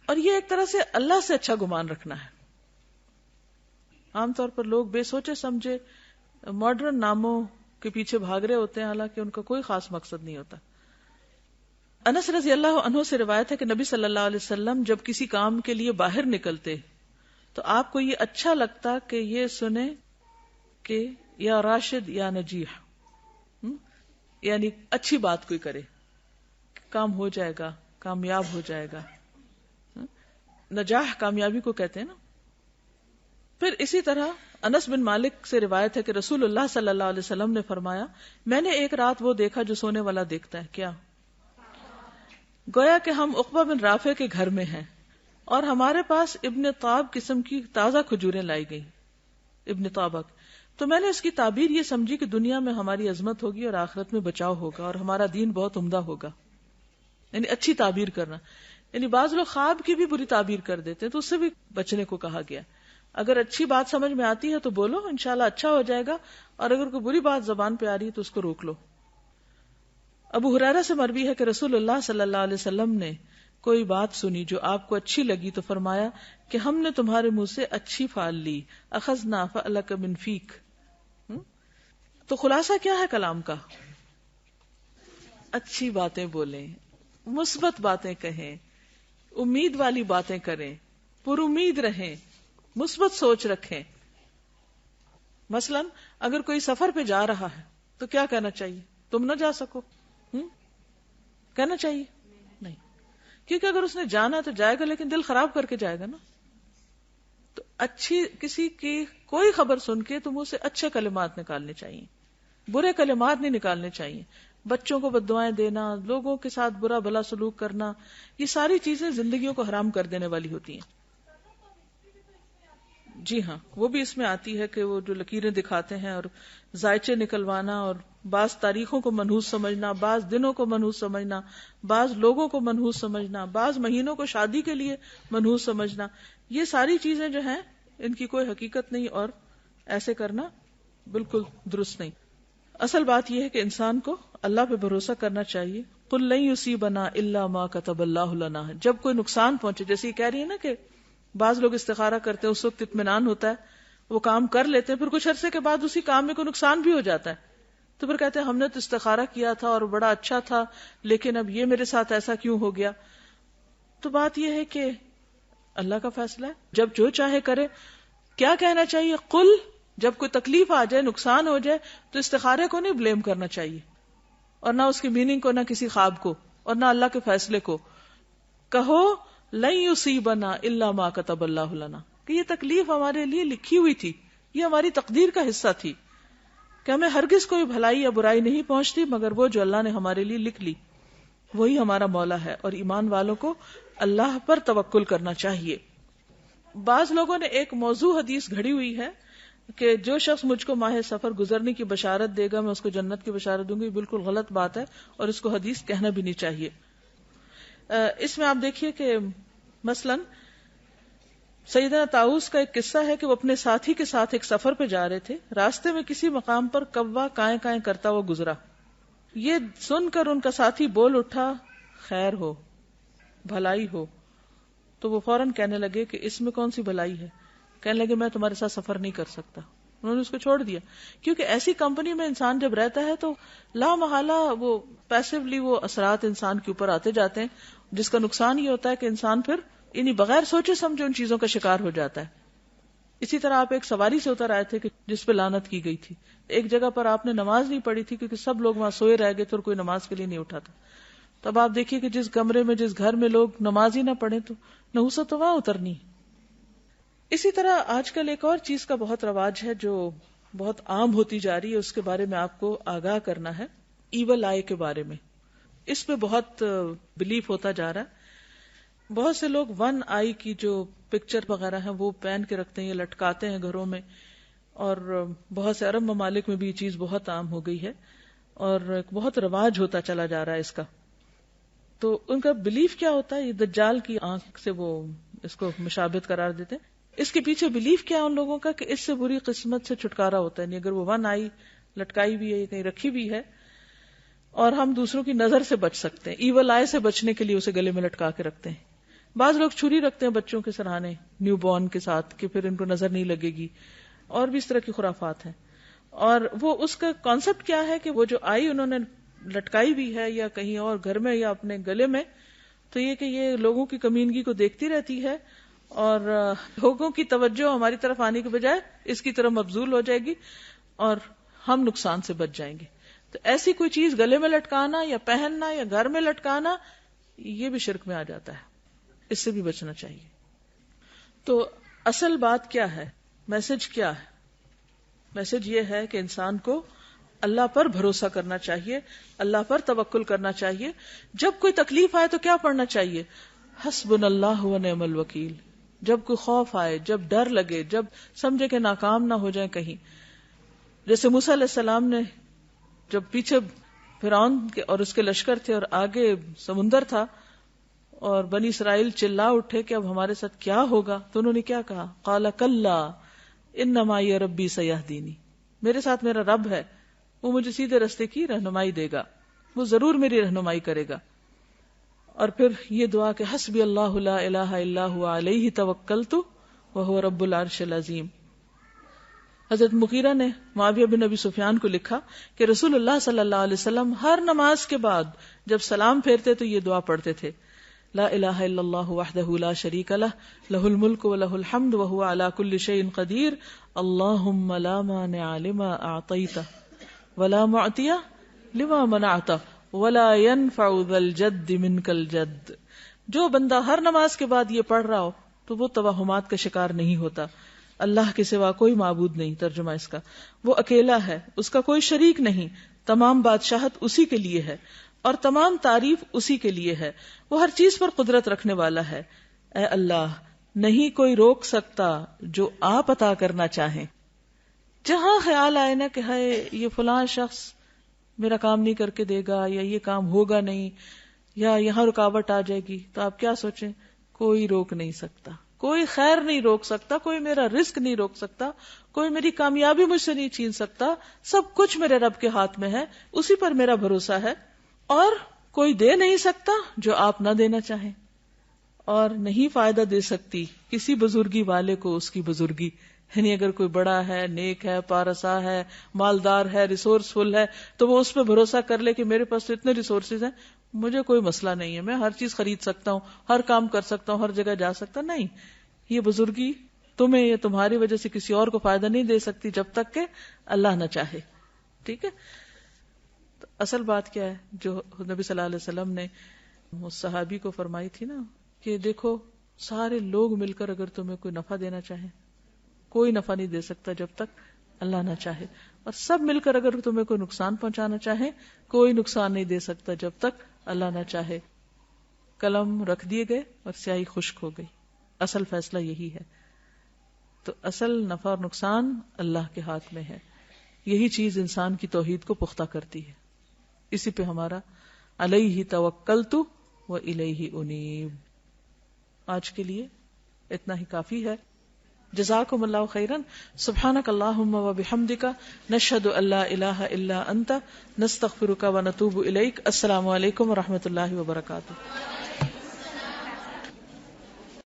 اور یہ ایک طرح سے اللہ سے اچھا گمان رکھنا ہے. عام طور پر لوگ بے سوچے سمجھے ماڈرن ناموں کے پیچھے بھاگ رہے ہوتے ہیں، حالانکہ ان کا کوئی خاص مقصد نہیں ہوتا. انس رضی اللہ عنہ سے روایت ہے کہ نبی صلی اللہ علیہ وسلم جب کسی کام کے لیے باہر نکلتے تو آپ کو یہ اچھا لگتا کہ یہ سنے کہ یا راشد یا نجیح، یعنی اچھی بات کوئی کرے، کام ہو جائے گا، کامیاب ہو جائے گا. نجاح کامیابی کو کہتے ہیں نا. پھر اسی طرح انس بن مالک سے روایت ہے کہ رسول اللہ صلی اللہ علیہ وسلم نے فرمایا، میں نے ایک رات وہ دیکھا جو سونے والا دیکھتا ہے. کیا؟ گویا کہ ہم عقبہ بن رافع کے گھر میں ہیں اور ہمارے پاس ابن طاب قسم کی تازہ کھجوریں لائی گئی. ابن طابق. تو میں نے اس کی تعبیر یہ سمجھی کہ دنیا میں ہماری عظمت ہوگی اور آخرت میں بچاؤ ہوگا اور ہمارا دین بہت عمدہ ہوگا. یعنی اچھی تعبیر کرنا. یعنی بعض لوگ خواب کی بھی بری تعبیر کر دیتے ہیں تو اس سے بھی بچنے کو کہا گیا. اگر اچھی بات سمجھ میں آتی ہے تو بولو، انشاءاللہ اچھا ہو جائے گا، اور اگر کوئی بری بات زبان پہ آ رہی ہے تو اس کو روک لو. ابو ہریرہ سے مروی ہے کہ رسول اللہ صلی اللہ علیہ وسلم نے کوئی بات سنی جو آپ کو اچھی لگی تو فرمایا کہ ہم نے تمہارے منہ سے اچھی فال لی، اخذنا فألک من فیک. تو خلاصہ کیا ہے کلام کا؟ اچھی باتیں بولیں، مثبت باتیں کہیں، امید والی باتیں کریں، پر امید رہیں، مثبت سوچ رکھیں. مثلا اگر کوئی سفر پہ جا رہا ہے تو کیا کہنا چاہیے؟ تم نہ جا سکو، کہنا چاہیے؟ نہیں، کیونکہ اگر اس نے جانا تو جائے گا لیکن دل خراب کر کے جائے گا نا. تو اچھی کسی کی کوئی خبر سن کے تم اسے اچھے کلمات نکالنے چاہیے، برے کلمات نہیں نکالنے چاہیے. بچوں کو بددعائیں دینا، لوگوں کے ساتھ برا بھلا سلوک کرنا، یہ ساری چیزیں زندگیوں کو حرام کر دینے والی ہوتی ہیں. جی ہاں، وہ بھی اس میں آتی ہے کہ وہ جو لکیریں دکھاتے ہیں اور ذائچے نکلوانا، اور بعض تاریخوں کو منحوس سمجھنا، بعض دنوں کو منحوس سمجھنا، بعض لوگوں کو منحوس سمجھنا، بعض مہینوں کو شادی کے لیے منحوس سمجھنا، یہ ساری چیزیں جو ہیں ان کی کوئی حقیقت نہیں اور ایسے کرنا بالکل درست نہیں. اصل بات یہ ہے کہ انسان کو اللہ پہ بھروسہ کرنا چاہیے. قل لن یصیبنا الا ما كتب اللہ لنا. جب کوئی نقصان پہنچے، جیسے یہ کہہ رہی ہے نا کہ بعض لوگ استخارہ کرتے ہیں، اس وقت اطمینان ہوتا ہے، وہ کام کر لیتے ہیں، پھر کچھ عرصے کے بعد اسی کام میں کوئی نقصان بھی ہو جاتا ہے تو پھر کہتے ہیں ہم نے تو استخارہ کیا تھا اور بڑا اچھا تھا، لیکن اب یہ میرے ساتھ ایسا کیوں ہو گیا. تو بات یہ ہے کہ اللہ کا فیصلہ ہے، جب جو چاہے کرے. کیا کہنا چاہیے؟ قل. جب کوئی تکلیف آ جائے، نقصان ہو جائے، تو استخارے کو نہیں بلیم کرنا چاہیے، اور نہ اس کی میننگ کو، نہ کسی خواب کو، اور نہ اللہ کے فیصلے کو. کہو لن یصیبنا الا ما كتب اللہ لنا، کہ یہ تکلیف ہمارے لیے لکھی ہوئی تھی، یہ ہماری تقدیر کا حصہ تھی، کہ ہمیں ہرگز کوئی بھلائی یا برائی نہیں پہنچتی مگر وہ جو اللہ نے ہمارے لیے لکھ لی، وہی ہمارا مولا ہے. اور ایمان والوں کو اللہ پر توکل کرنا چاہیے. بعض لوگوں نے ایک موضوع حدیث گھڑی ہوئی ہے کہ جو شخص مجھ کو ماہ سفر گزرنے کی بشارت دے گا میں اس کو جنت کی بشارت دوں گی. بالکل غلط بات ہے اور اس کو حدیث کہنا بھی نہیں چاہیے. اس میں آپ دیکھیے کہ مثلا سیدنا طاؤس کا ایک قصہ ہے کہ وہ اپنے ساتھی کے ساتھ ایک سفر پہ جا رہے تھے. راستے میں کسی مقام پر کوا کائیں کائیں کرتا ہوا گزرا. یہ سن کر ان کا ساتھی بول اٹھا، خیر ہو، بھلائی ہو. تو وہ فوراً کہنے لگے کہ اس میں کون سی بھلائی ہے؟ کہنے لگے میں تمہارے ساتھ سفر نہیں کر سکتا. انہوں نے اس کو چھوڑ دیا، کیونکہ ایسی کمپنی میں انسان جب رہتا ہے تو لا محالہ وہ پیسیولی وہ اثرات انسان کے اوپر آتے جاتے ہیں، جس کا نقصان یہ ہوتا ہے کہ انسان پھر انہیں بغیر سوچے سمجھے ان چیزوں کا شکار ہو جاتا ہے. اسی طرح آپ ایک سواری سے اتر آئے تھے کہ جس پہ لعنت کی گئی تھی. ایک جگہ پر آپ نے نماز نہیں پڑھی تھی کیونکہ سب لوگ وہاں سوئے رہ گئے تھے اور کوئی نماز کے لیے نہیں اٹھا تھا. تب آپ دیکھیے کہ جس کمرے میں، جس گھر میں لوگ نماز ہی نہ پڑھیں تو نحوست تو وہاں اترنی. اسی طرح آج کل ایک اور چیز کا بہت رواج ہے جو بہت عام ہوتی جا رہی ہے، اس کے بارے میں آپ کو آگاہ کرنا ہے. ایول آئی کے بارے میں اس پہ بہت بلیف ہوتا جا رہا ہے. بہت سے لوگ ون آئی کی جو پکچر وغیرہ ہیں وہ پہن کے رکھتے ہیں یا لٹکاتے ہیں گھروں میں، اور بہت سے عرب ممالک میں بھی یہ چیز بہت عام ہو گئی ہے اور بہت رواج ہوتا چلا جا رہا ہے اس کا. تو ان کا بلیف کیا ہوتا ہے؟ یہ دجال کی آنکھ سے وہ اس کو مشابہت قرار دیتے ہیں. اس کے پیچھے بلیف کیا ان لوگوں کا کہ اس سے بری قسمت سے چھٹکارا ہوتا ہے. نہیں اگر وہ ون آئی لٹکائی بھی ہے یا کہیں رکھی بھی ہے اور ہم دوسروں کی نظر سے بچ سکتے ہیں. ایول آئی سے بچنے کے لیے اسے گلے میں لٹکا کے رکھتے ہیں. بعض لوگ چھری رکھتے ہیں بچوں کے سرہانے نیو بورن کے ساتھ کہ پھر ان کو نظر نہیں لگے گی، اور بھی اس طرح کی خرافات ہیں. اور وہ اس کا کانسیپٹ کیا ہے کہ وہ جو آئی انہوں نے لٹکائی بھی ہے یا کہیں اور گھر میں یا اپنے گلے میں، تو یہ کہ یہ لوگوں کی کمینگی کو دیکھتی رہتی ہے اور لوگوں کی توجہ ہماری طرف آنے کے بجائے اس کی طرف مبذول ہو جائے گی اور ہم نقصان سے بچ جائیں گے. تو ایسی کوئی چیز گلے میں لٹکانا یا پہننا یا گھر میں لٹکانا یہ بھی شرک میں آ جاتا ہے، اس سے بھی بچنا چاہیے. تو اصل بات کیا ہے، میسج کیا ہے؟ میسج یہ ہے کہ انسان کو اللہ پر بھروسہ کرنا چاہیے، اللہ پر توکل کرنا چاہیے. جب کوئی تکلیف آئے تو کیا پڑھنا چاہیے؟ حسبنا اللہ و نعم الوکیل. جب کوئی خوف آئے، جب ڈر لگے، جب سمجھے کہ ناکام نہ ہو جائیں کہیں، جیسے موسیٰ علیہ السلام نے جب پیچھے فرعون اور اس کے لشکر تھے اور آگے سمندر تھا اور بنی اسرائیل چلا اٹھے کہ اب ہمارے ساتھ کیا ہوگا، تو انہوں نے کیا کہا؟ قال کلا ان معی ربی سیہدینی. میرے ساتھ میرا رب ہے، وہ مجھے سیدھے رستے کی رہنمائی دے گا، وہ ضرور میری رہنمائی کرے گا. اور پھر یہ دعا کہ حسبی اللہ لا الہ الا هو علیہ توکلت وہو رب العرش العظیم. حضرت مغیرہ نے معاویہ بن ابی سفیان کو لکھا کہ رسول اللہ صلی اللہ علیہ وسلم ہر نماز کے بعد جب سلام پھیرتے تو یہ دعا پڑھتے تھے، لا الہ الا اللہ وحدہ لا شریک لہ لہ الملک ولہ الحمد وہو علی کل شیء قدیر اللہم لا مانع لما اعطیت ولا معطی لما منعت ولا ينفع ذا الجد منک الجد. جو بندہ ہر نماز کے بعد یہ پڑھ رہا ہو تو وہ توہمات کا شکار نہیں ہوتا. اللہ کے سوا کوئی معبود نہیں، ترجمہ اس کا، وہ اکیلا ہے، اس کا کوئی شریک نہیں، تمام بادشاہت اسی کے لیے ہے اور تمام تعریف اسی کے لیے ہے، وہ ہر چیز پر قدرت رکھنے والا ہے. اے اللہ، نہیں کوئی روک سکتا جو آپ عطا کرنا چاہیں. جہاں خیال آئے نا کہ ہے یہ فلاں شخص میرا کام نہیں کر کے دے گا یا یہ کام ہوگا نہیں یا یہاں رکاوٹ آ جائے گی، تو آپ کیا سوچیں؟ کوئی روک نہیں سکتا، کوئی خیر نہیں روک سکتا، کوئی میرا رزق نہیں روک سکتا، کوئی میری کامیابی مجھ سے نہیں چھین سکتا. سب کچھ میرے رب کے ہاتھ میں ہے، اسی پر میرا بھروسہ ہے. اور کوئی دے نہیں سکتا جو آپ نہ دینا چاہیں، اور نہیں فائدہ دے سکتی کسی بزرگی والے کو اس کی بزرگی. یعنی اگر کوئی بڑا ہے، نیک ہے، پارسا ہے، مالدار ہے، ریسورسفل ہے، تو وہ اس پہ بھروسہ کر لے کہ میرے پاس تو اتنے ریسورسز ہیں، مجھے کوئی مسئلہ نہیں ہے، میں ہر چیز خرید سکتا ہوں، ہر کام کر سکتا ہوں، ہر جگہ جا سکتا. نہیں، یہ بزرگی تمہیں یا تمہاری وجہ سے کسی اور کو فائدہ نہیں دے سکتی جب تک کہ اللہ نہ چاہے. ٹھیک ہے؟ تو اصل بات کیا ہے جو نبی صلی اللہ علیہ وسلم نے اس صحابی کو فرمائی تھی نا کہ دیکھو سارے لوگ مل کر اگر تمہیں کوئی نفع دینا چاہیں، کوئی نفع نہیں دے سکتا جب تک اللہ نہ چاہے، اور سب مل کر اگر تمہیں کوئی نقصان پہنچانا چاہیں، کوئی نقصان نہیں دے سکتا جب تک اللہ نہ چاہے. قلم رکھ دیے گئے اور سیاہی خشک ہو گئی. اصل فیصلہ یہی ہے. تو اصل نفع اور نقصان اللہ کے ہاتھ میں ہے. یہی چیز انسان کی توحید کو پختہ کرتی ہے. اسی پہ ہمارا علیہ توکلت و الیہ انیب. آج کے لیے اتنا ہی کافی ہے. جزاکم اللہ خیرا. سبحانک اللہم و بحمدک نشہد ان لا الہ الا انت نستغفرک و نتوب الیک. السلام علیکم و رحمۃ اللہ وبرکاتہ.